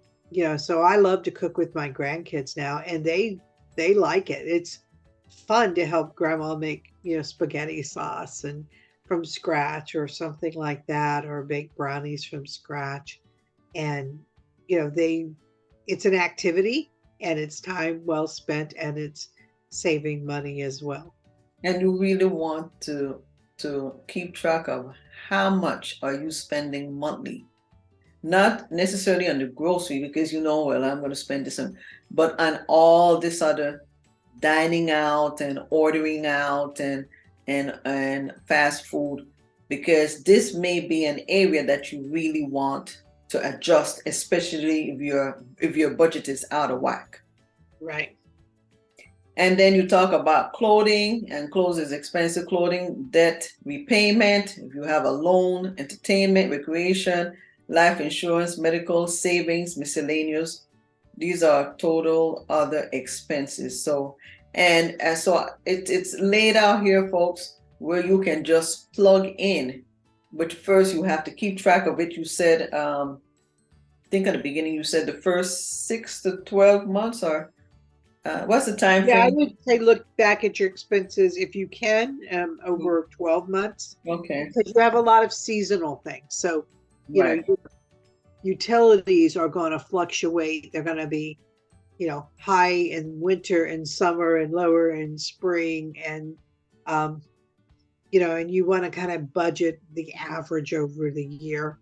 B: so I love to cook with my grandkids now, and they like it. It's fun to help grandma make spaghetti sauce and from scratch, or something like that, or bake brownies from scratch. And they it's an activity, and it's time well spent, and it's saving money as well.
A: And you really want to keep track of how much are you spending monthly, not necessarily on the grocery, because well, I'm going to spend this on, but on all this other dining out and ordering out and fast food, because this may be an area that you really want to adjust, especially if your budget is out of whack.
B: Right.
A: And then you talk about clothing, and clothes is expensive clothing, debt repayment, if you have a loan, entertainment, recreation, life insurance, medical, savings, miscellaneous. These are total other expenses. So, so it's laid out here, folks, where you can just plug in. But first, you have to keep track of it. You said, I think at the beginning, you said the first 6 to 12 months, or what's the time
B: Yeah, I
A: frame?
B: would say look back at your expenses if you can over 12 months
A: Okay,
B: because you have a lot of seasonal things. So,
A: right.
B: your utilities are going to fluctuate. They're going to be, high in winter and summer and lower in spring. And, um, and you want to kind of budget the average over the year.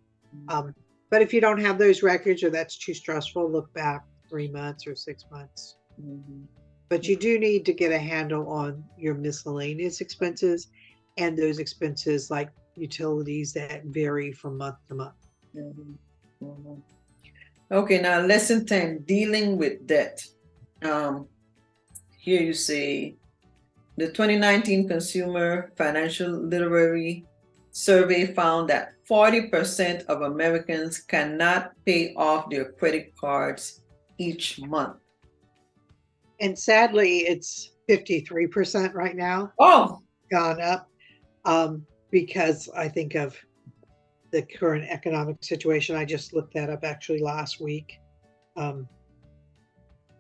B: But if you don't have those records or that's too stressful, look back 3 months or 6 months.
A: Mhm.
B: But you do need to get a handle on your miscellaneous expenses and those expenses like utilities that vary from month to month.
A: Mhm. Mhm. Okay, now lesson 10, dealing with debt. Here you say the 2019 Consumer Financial Literacy Survey found that 40% of Americans cannot pay off their credit cards each month.
B: And sadly, it's 53% right now,
A: Oh,
B: gone up because I think of the current economic situation. I just looked that up actually last week. Um,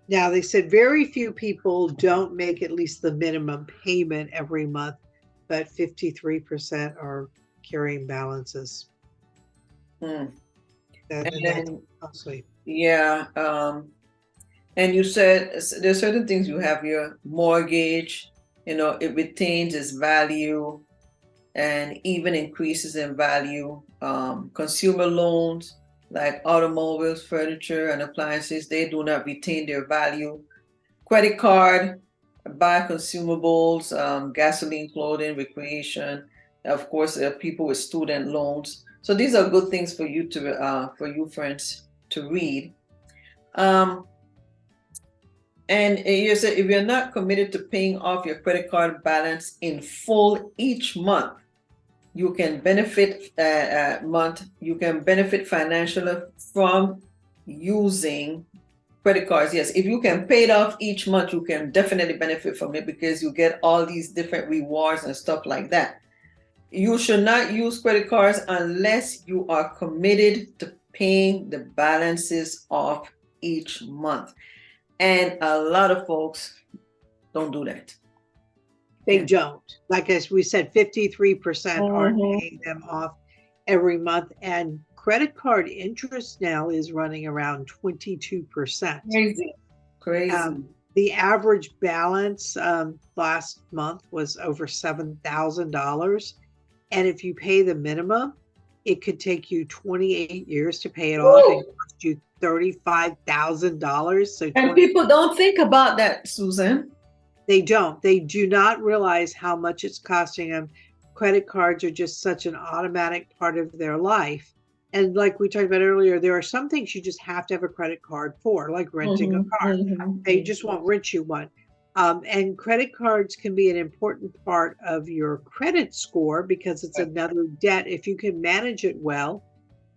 B: Now, they said very few people don't make at least the minimum payment every month, but 53% are carrying balances.
A: hmm.
B: And that's
A: And
B: costly.
A: yeah, and you said there's certain things you have your mortgage, it retains its value and even increases in value. Consumer loans like automobiles, furniture, and appliances, they do not retain their value. Credit card, buy consumables, gasoline, clothing, recreation. Of course, there are people with student loans. So these are good things for you friends to read. Um, and you said if you're not committed to paying off your credit card balance in full each month, you can benefit you can benefit financially from using credit cards. Yes, if you can pay it off each month, you can definitely benefit from it because you get all these different rewards and stuff like that. You should not use credit cards unless you are committed to paying the balances off each month. And a lot of folks don't do that.
B: They
A: And
B: don't. Like as we said, 53% aren't
A: Mhm.
B: paying them off every month. And credit card interest now is running around 22%.
A: Crazy, crazy.
B: The average balance last month was over $7,000. And if you pay the minimum, it could take you 28 years to pay it off and
A: Woo!
B: cost you $35,000. So
A: And
B: 20,
A: people don't think about that, Susan.
B: they don't. They do not realize how much it's costing them. Credit cards are just such an automatic part of their life. And like we talked about earlier, there are some things you just have to have a credit card for, like renting a
A: Mhm,
B: car. They
A: mhm,
B: just won't rent you one. And credit cards can be an important part of your credit score because it's another debt. If you can manage it well,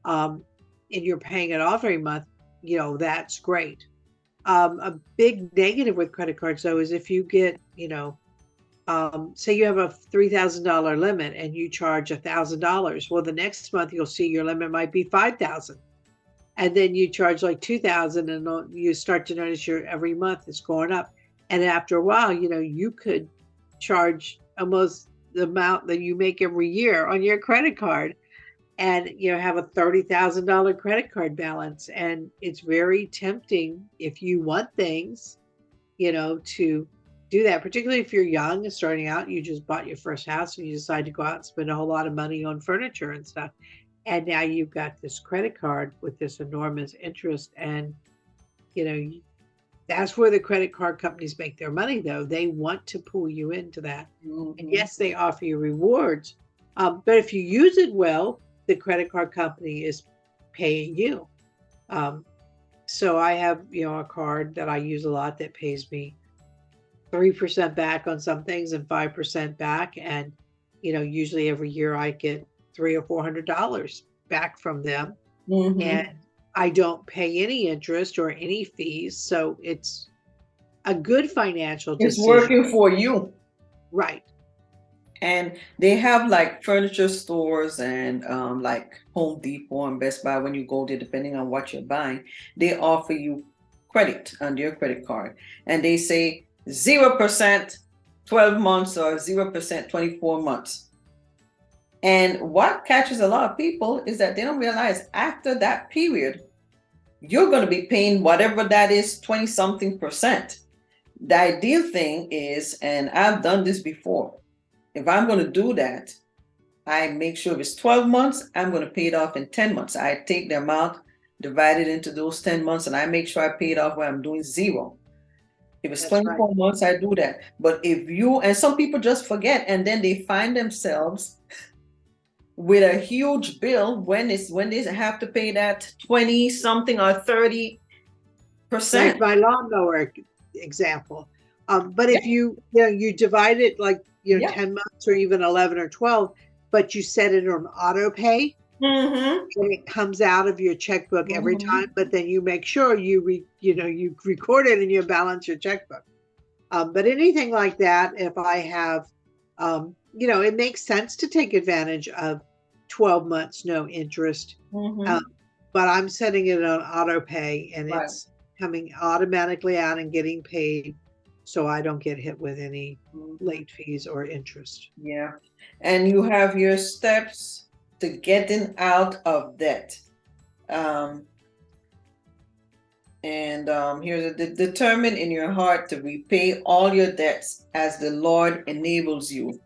B: um, and you're paying it off every month, that's great. A big negative with credit cards, though, is if you get, say you have a $3,000 limit and you charge $1,000. Well, the next month you'll see your limit might be 5,000, and then you charge like 2,000, and you start to notice your every month it's going up. And after a while, you could charge almost the amount that you make every year on your credit card and have a $30,000 credit card balance. And it's very tempting if you want things, to do that, particularly if you're young and starting out. You just bought your first house and you decide to go out and spend a whole lot of money on furniture and stuff. And now you've got this credit card with this enormous interest. And, you know, that's where the credit card companies make their money, though. They want to pull you into that. And
A: mhm.
B: yes, they offer you rewards. But if you use it well, the credit card company is paying you. Um, So I have, a card that I use a lot that pays me 3% back on some things and 5% back. And, usually every year I get $300 or $400 back from them.
A: Mm-hmm.
B: And I don't pay any interest or any fees. So it's a good financial
A: It's
B: decision.
A: working for you.
B: Right.
A: And they have like furniture stores and like Home Depot and Best Buy. When you go there, depending on what you're buying, they offer you credit on your credit card. And they say 0% 12 months or 0% 24 months. And what catches a lot of people is that they don't realize after that period, you're going to be paying whatever that is, 20 something percent. The ideal thing is, and I've done this before, if I'm going to do that, I make sure if it's 12 months, I'm going to pay it off in 10 months. I take the amount, divide it into those 10 months, and I make sure I pay it off when I'm doing zero. If it's
B: That's right.
A: 24 months, I do that. But if you, and some people just forget, and then they find themselves with a huge bill when they have to pay that 20 something or 30%.
B: Like my lawnmower example. But if you divide it like,
A: Yeah.
B: 10 months or even 11 or 12, but you set it on auto pay,
A: Mm-hmm.
B: and it comes out of your checkbook every
A: Mm-hmm.
B: time, but then you make sure you record it and you balance your checkbook. But anything like that, if I have, it makes sense to take advantage of 12 months, no interest.
A: Mm-hmm.
B: Um, but I'm setting it on auto pay and
A: Right.
B: it's coming automatically out and getting paid. So I don't get hit with any late fees or interest.
A: Yeah. And you have your steps to getting out of debt. Um, here's determine in your heart to repay all your debts as the Lord enables you.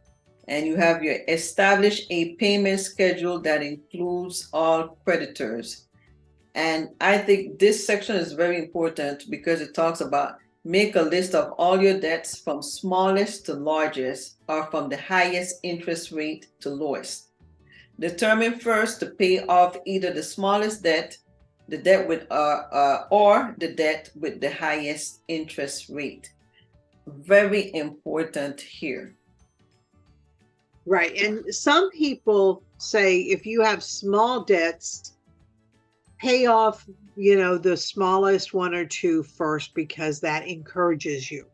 A: And you have your establish a payment schedule that includes all creditors. And I think this section is very important because it talks about make a list of all your debts from smallest to largest or from the highest interest rate to lowest. Determine first to pay off either the smallest debt, the debt with or the debt with the highest interest rate. Very important here.
B: Right. And some people say if you have small debts, pay off, the smallest one or two first because that encourages you.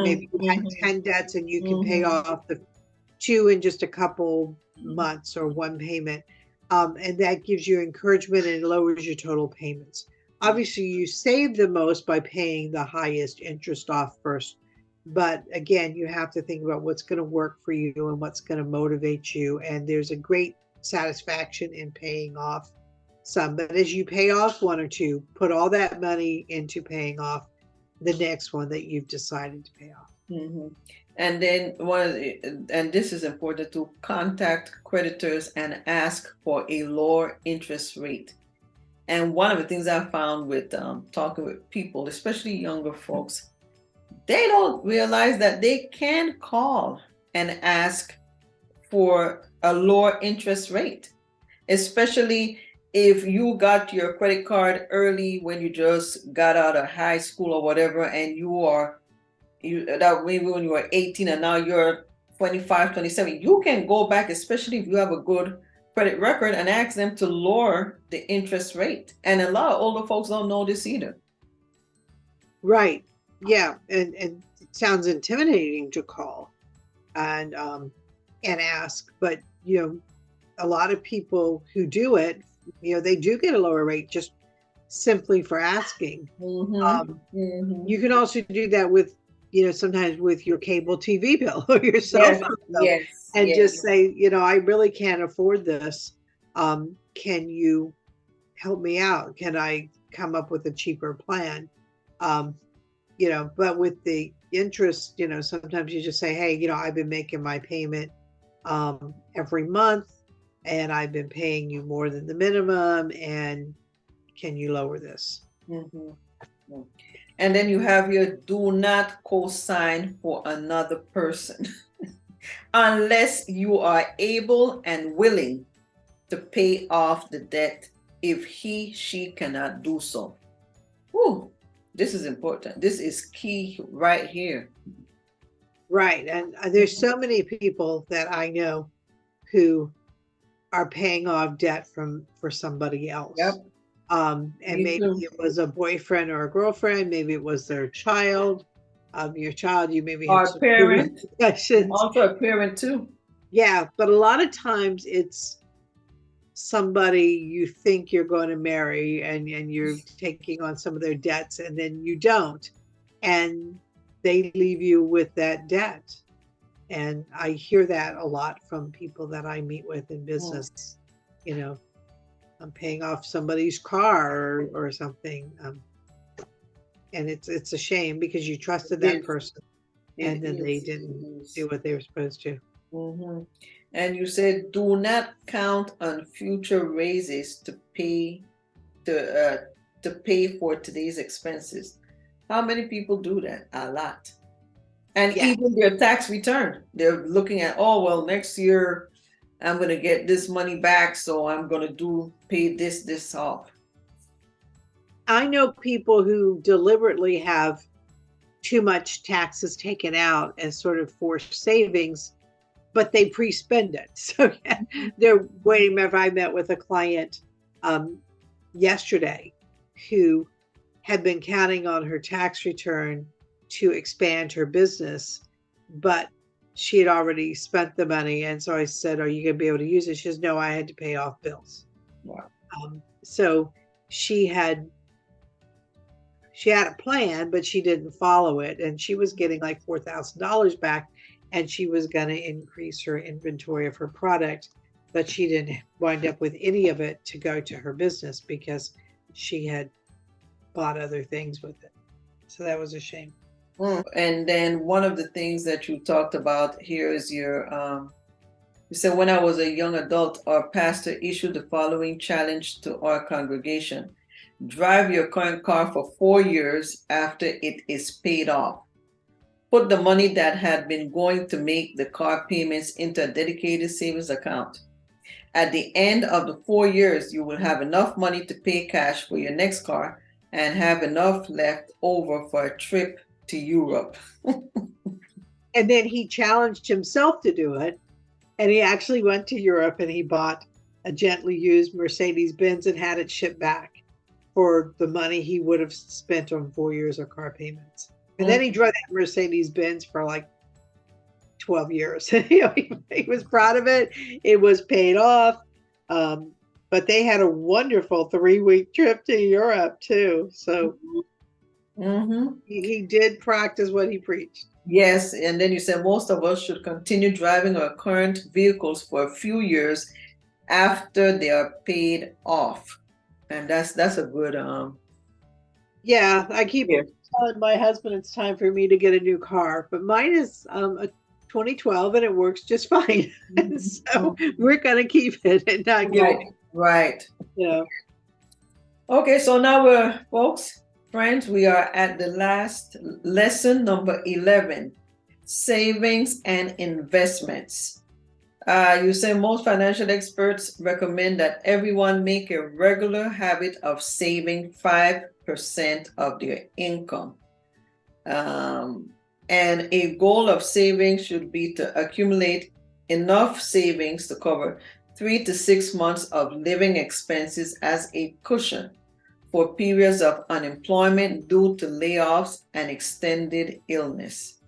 B: Maybe you had 10 debts and you can pay off the two in just a couple months or one payment. And that gives you encouragement and lowers your total payments. Obviously, you save the most by paying the highest interest off first. But again, you have to think about what's going to work for you and what's going to motivate you. And there's a great satisfaction in paying off some. But as you pay off one or two, put all that money into paying off the next one that you've decided to pay off.
A: Mm-hmm. And then and this is important to contact creditors and ask for a lower interest rate. And one of the things I found with talking with people, especially younger folks, they don't realize that they can call and ask for a lower interest rate, especially if you got your credit card early when you just got out of high school or whatever, and that maybe when you were 18 and now you're 25, 27, you can go back, especially if you have a good credit record, and ask them to lower the interest rate. And a lot of older folks don't know this either.
B: Right. Yeah. And it sounds intimidating to call and ask, but a lot of people who do it, they do get a lower rate just simply for asking. You can also do that with, sometimes with your cable TV bill or your cell phone bill,
A: Yes,
B: and
A: yes.
B: just say, I really can't afford this. Can you help me out? Can I come up with a cheaper plan? But with the interest, sometimes you just say, hey, I've been making my payment every month and I've been paying you more than the minimum, and can you lower this?
A: And then you have your do not co-sign for another person unless you are able and willing to pay off the debt if she cannot do so. This is important. This is key right here.
B: Right. And there's so many people that I know who are paying off debt for somebody else.
A: Yep.
B: And
A: Me
B: maybe
A: too.
B: it was a boyfriend or a girlfriend, maybe it was their child. Your child, you maybe have
A: Our
B: some
A: parent,
B: discussions.
A: also a parent too.
B: Yeah, but a lot of times it's somebody you think you're going to marry and you're taking on some of their debts and then you don't. And they leave you with that debt. And I hear that a lot from people that I meet with in business. You know, I'm paying off somebody's car or something. And it's a shame because you trusted that person and then they didn't do what they were supposed to.
A: Mm-hmm. And you said, do not count on future raises to pay for today's expenses. How many people do that? A lot. And
B: Yeah.
A: even their tax return, they're looking at, oh, well, next year I'm going to get this money back, so I'm going to pay this off.
B: I know people who deliberately have too much taxes taken out as sort of forced savings, but they pre-spend it. So yeah, they're waiting. I met with a client yesterday who had been counting on her tax return to expand her business, but she had already spent the money. And so I said, are you going to be able to use it? She says, no, I had to pay off bills.
A: Wow.
B: So she had a plan, but she didn't follow it. And she was getting like $4,000 back and she was going to increase her inventory of her product, but she didn't wind up with any of it to go to her business because she had bought other things with it. So that was a shame.
A: And then one of the things that you talked about here is you said, when I was a young adult, our pastor issued the following challenge to our congregation: drive your current car for 4 years after it is paid off. Put the money that had been going to make the car payments into a dedicated savings account. At the end of the 4 years, you will have enough money to pay cash for your next car and have enough left over for a trip to Europe.
B: And then he challenged himself to do it. And he actually went to Europe and he bought a gently used Mercedes Benz and had it shipped back for the money he would have spent on 4 years of car payments. And then he drove that Mercedes Benz for like 12 years. He was proud of it. It was paid off. But they had a wonderful 3-week trip to Europe too. So he did practice what he preached.
A: Yes, and then you said most of us should continue driving our current vehicles for a few years after they are paid off. And that's a good
B: Yeah, I keep telling my husband it's time for me to get a new car, but mine is a 2012 and it works just fine. So we're gonna keep it and not get it.
A: Right.
B: You know.
A: Okay, so now folks, friends, we are at the last lesson, number 11, savings and investments. You say most financial experts recommend that everyone make a regular habit of saving 5% of their income. And a goal of saving should be to accumulate enough savings to cover 3 to 6 months of living expenses as a cushion for periods of unemployment due to layoffs and extended illness.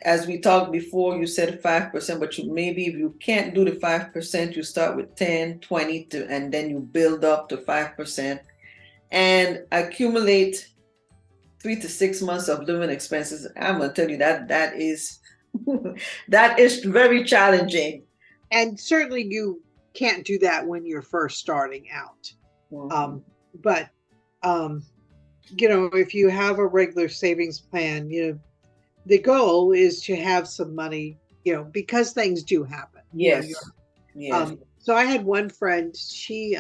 A: As we talked before, you said 5%, but maybe if you can't do the 5%, you start with 10, 20, and then you build up to 5% and accumulate 3 to 6 months of living expenses. I'm going to tell you that is that is very challenging.
B: And certainly you can't do that when you're first starting out. But if you have a regular savings plan, the goal is to have some money, because things do happen.
A: Yes.
B: So I had one friend, she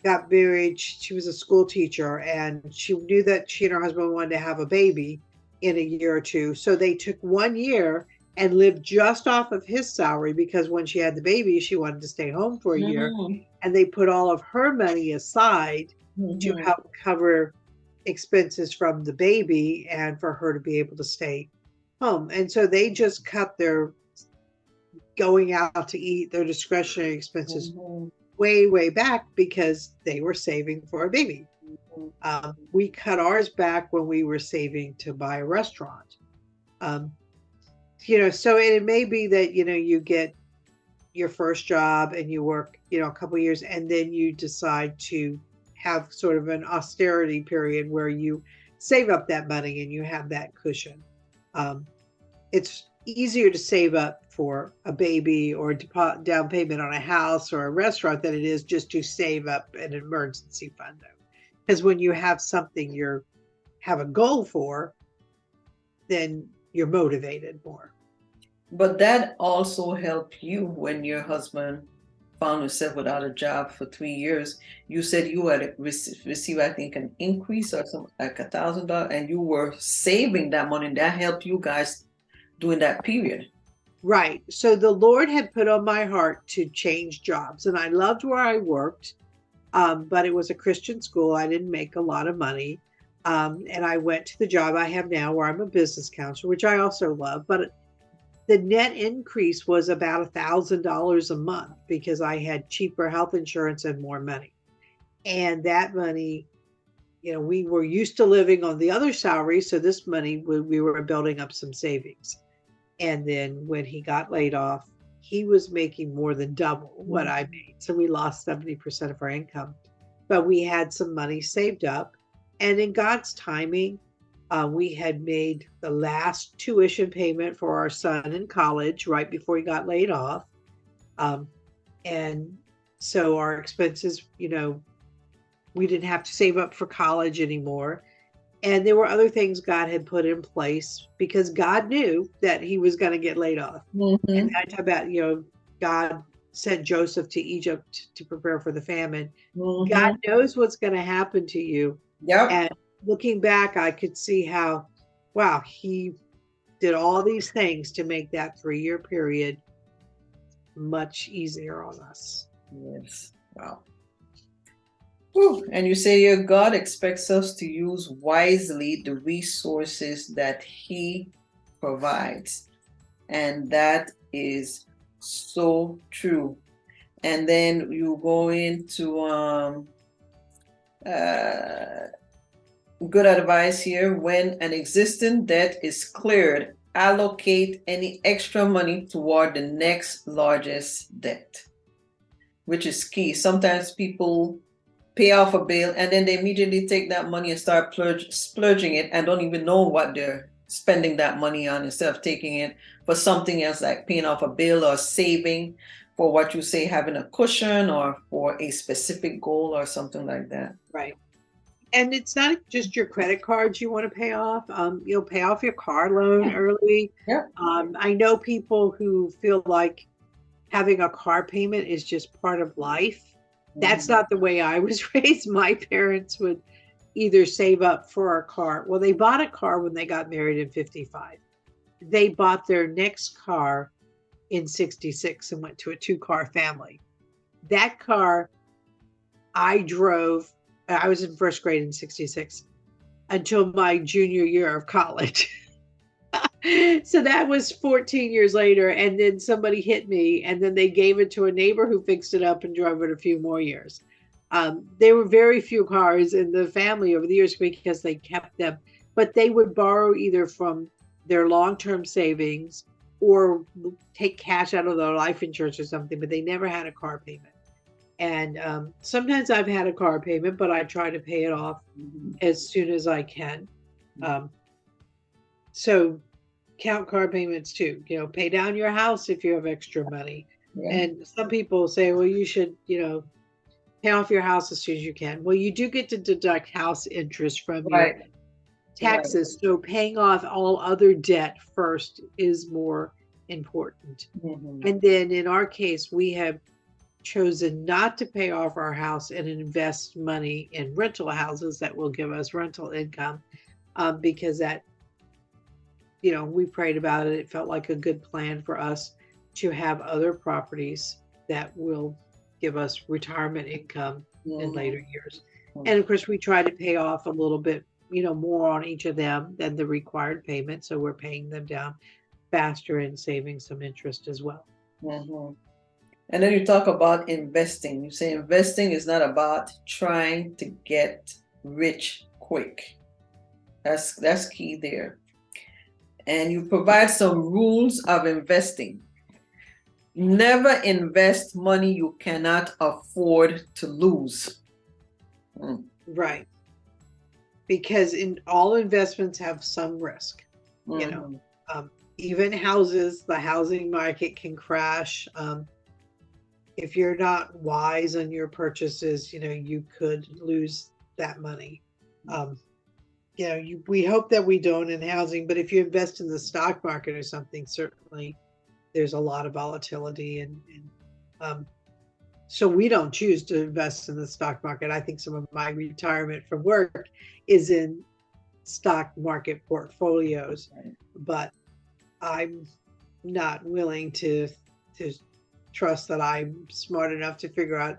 B: got married. She was a school teacher and she knew that she and her husband wanted to have a baby in a year or two. So they took 1 year and lived just off of his salary because when she had the baby, she wanted to stay home for a year. And they put all of her money aside to
A: Mhm.
B: help cover expenses from the baby and for her to be able to stay home. And so they just cut their going out to eat, their discretionary expenses
A: Mhm.
B: way, way back because they were saving for a baby.
A: Mhm.
B: We cut ours back when we were saving to buy a restaurant. Um, so it may be that, you get your first job and you work, a couple years, and then you decide to have sort of an austerity period where you save up that money and you have that cushion. Um, it's easier to save up for a baby or a down payment on a house or a restaurant than it is just to save up an emergency fund. Because when you have something you have a goal for, then you're motivated more.
A: But that also helped you when your husband found himself without a job for 3 years. You said you had received, I think, an increase or something like $1,000, and you were saving that money. And that helped you guys during that period.
B: Right. So the Lord had put on my heart to change jobs, and I loved where I worked, but it was a Christian school. I didn't make a lot of money. And I went to the job I have now where I'm a business counselor, which I also love. But the net increase was about $1,000 a month because I had cheaper health insurance and more money. And that money, we were used to living on the other salary. So this money, we were building up some savings. And then when he got laid off, he was making more than double what I made. So we lost 70% of our income. But we had some money saved up. And in God's timing, we had made the last tuition payment for our son in college right before he got laid off. Um, and so our expenses, we didn't have to save up for college anymore. And there were other things God had put in place because God knew that he was going to get laid off. And
A: Mm-hmm.
B: I talk about, God sent Joseph to Egypt to prepare for the famine. God
A: Mm-hmm.
B: knows what's going to happen to you.
A: Yep.
B: And looking back, I could see how, wow, he did all these things to make that 3-year period much easier on us.
A: Yes. Wow. Whew. And you say your God expects us to use wisely the resources that He provides. And that is so true. And then you go into uh, good advice here. When an existing debt is cleared, allocate any extra money toward the next largest debt, which is key. Sometimes people pay off a bill and then they immediately take that money and start splurging it and don't even know what they're spending that money on instead of taking it for something else like paying off a bill or saving for what you say, having a cushion or for a specific goal or something like that.
B: Right. And it's not just your credit cards you want to pay off. You'll pay off your car loan early.
A: Yeah.
B: I know people who feel like having a car payment is just part of life. That's not the way I was raised. My parents would either save up for a car. Well, they bought a car when they got married in 55. They bought their next car in 66 and went to a 2-car family. That car I drove, I was in first grade in 66 until my junior year of college. So that was 14 years later. And then somebody hit me, and then they gave it to a neighbor who fixed it up and drove it a few more years. There were very few cars in the family over the years because they kept them, but they would borrow either from their long-term savings or take cash out of their life insurance or something, but they never had a car payment. And sometimes I've had a car payment, but I try to pay it off as soon as I can. So count car payments too. Pay down your house if you have extra money.
A: Yeah.
B: And some people say, well, you should, pay off your house as soon as you can. Well, you do get to deduct house interest from your
A: Right.
B: taxes. So paying off all other debt first is more important.
A: Mm-hmm.
B: And then in our case, we have chosen not to pay off our house and invest money in rental houses that will give us rental income because that, we prayed about it. It felt like a good plan for us to have other properties that will give us retirement income in later years. And of course, we try to pay off a little bit, more on each of them than the required payment. So we're paying them down faster and saving some interest as well.
A: Mm-hmm. And then you talk about investing. You say investing is not about trying to get rich quick. That's key there. And you provide some rules of investing. Never invest money you cannot afford to lose.
B: Right. Because in all investments have some risk. Even houses, the housing market can crash. If you're not wise on your purchases, you could lose that money. We hope that we don't in housing, but if you invest in the stock market or something, certainly there's a lot of volatility. And so we don't choose to invest in the stock market. I think some of my retirement from work is in stock market portfolios, but I'm not willing to trust that I'm smart enough to figure out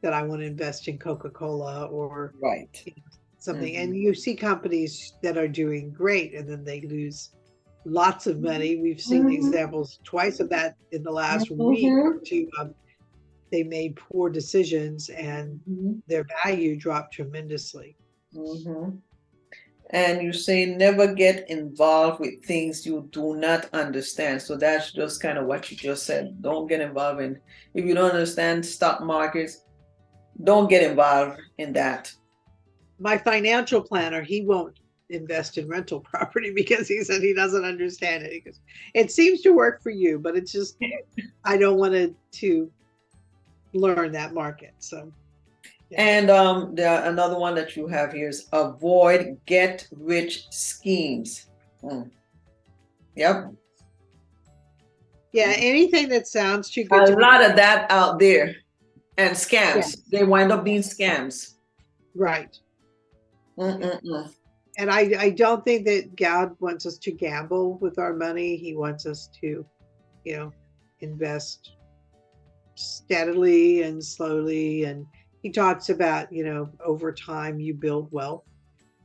B: that I want to invest in Coca-Cola or something. And you see companies that are doing great and then they lose lots of money. We've seen examples twice of that in the last week or two. They made poor decisions and their value dropped tremendously.
A: And you say never get involved with things you do not understand. So that's just kind of what you just said. Don't get involved in, if you don't understand stock markets, don't get involved in that.
B: My financial planner, he won't invest in rental property because he said he doesn't understand it. He goes, it seems to work for you, but it's just, I don't want to learn that market. So.
A: And another one that you have here is avoid get-rich schemes. Yep.
B: Yeah, anything that sounds too good.
A: A lot of that out there, and scams. They wind up being scams.
B: Right. And I don't think that God wants us to gamble with our money. He wants us to, invest steadily and slowly. And he talks about, over time you build wealth.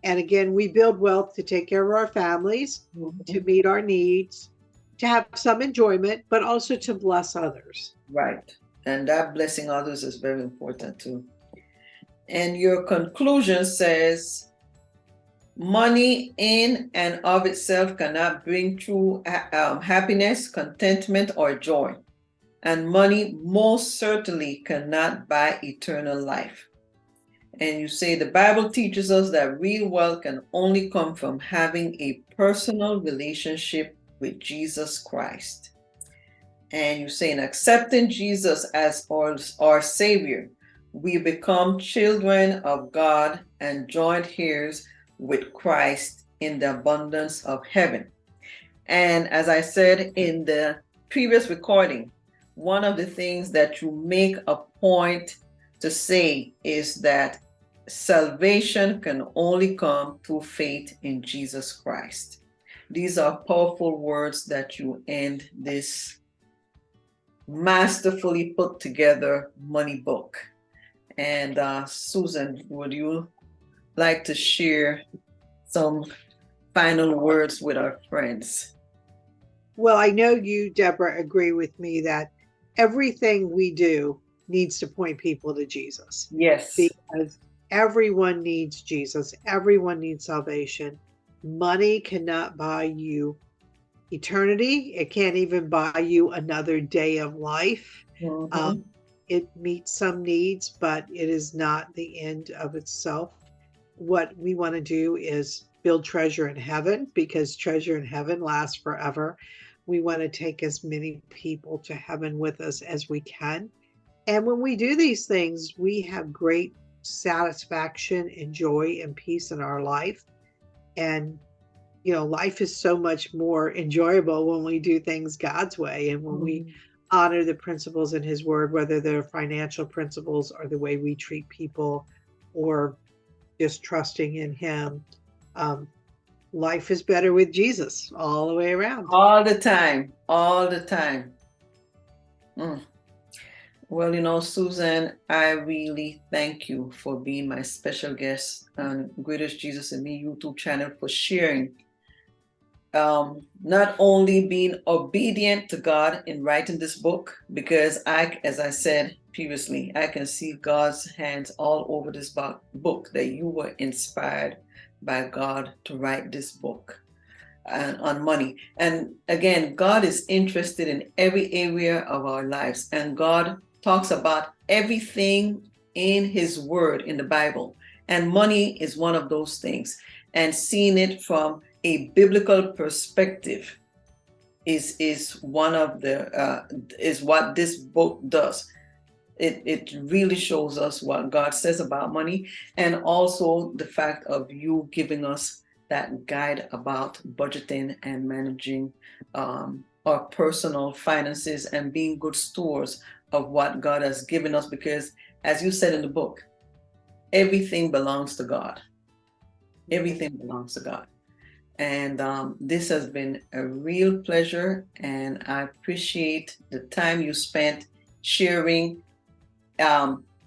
B: And again, we build wealth to take care of our families, to meet our needs, to have some enjoyment, but also to bless others.
A: Right. And that blessing others is very important too. And your conclusion says, money in and of itself cannot bring true happiness, contentment, or joy. And money most certainly cannot buy eternal life. And you say the Bible teaches us that real wealth can only come from having a personal relationship with Jesus Christ. And you say in accepting Jesus as our Savior, we become children of God and joint heirs with Christ in the abundance of heaven. And as I said in the previous recording, one of the things that you make a point to say is that salvation can only come through faith in Jesus Christ. These are powerful words that you end this masterfully put together money book. And Susan, would you like to share some final words with our friends?
B: Well, I know you, Deborah, agree with me that everything we do needs to point people to Jesus.
A: Yes.
B: Because everyone needs Jesus. Everyone needs salvation. Money cannot buy you eternity. It can't even buy you another day of life. It meets some needs, but it is not the end of itself. What we want to do is build treasure in heaven, because treasure in heaven lasts forever. We want to take as many people to heaven with us as we can. And when we do these things, we have great satisfaction and joy and peace in our life. And, life is so much more enjoyable when we do things God's way and when we honor the principles in his word, whether they're financial principles or the way we treat people or just trusting in him. Life is better with Jesus all the way around.
A: All the time. Well, you know, Susan, I really thank you for being my special guest on Greatest Jesus and Me YouTube channel, for sharing not only being obedient to God in writing this book, because as I said previously, I can see God's hands all over this book, that you were inspired by God to write this book on money. And again, God is interested in every area of our lives, and God talks about everything in His Word in the Bible. And money is one of those things. And seeing it from a biblical perspective is one of the is what this book does. It really shows us what God says about money, and also the fact of you giving us that guide about budgeting and managing our personal finances and being good stewards of what God has given us. Because as you said in the book, everything belongs to God. Everything belongs to God. And this has been a real pleasure, and I appreciate the time you spent sharing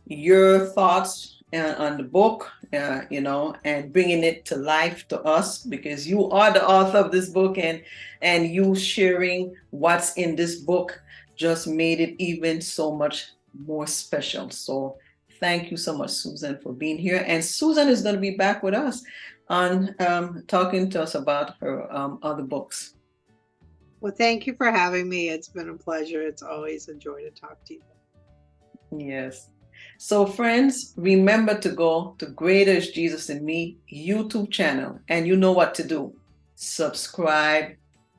A: your thoughts on the book, and bringing it to life to us, because you are the author of this book, and you sharing what's in this book just made it even so much more special. So thank you so much, Susan, for being here. And Susan is going to be back with us on talking to us about her other books.
B: Well, thank you for having me. It's been a pleasure. It's always a joy to talk to you.
A: Yes. So friends, remember to go to Greatest Jesus and Me YouTube channel, and you know what to do. Subscribe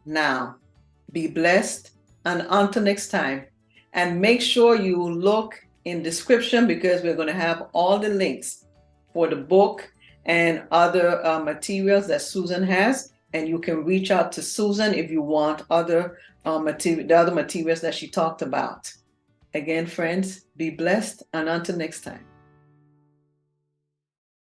A: now. Be blessed, and until next time. And make sure you look in description, because we're going to have all the links for the book and other materials that Susan has. And you can reach out to Susan if you want the other materials that she talked about. Again, friends, be blessed, and until next time.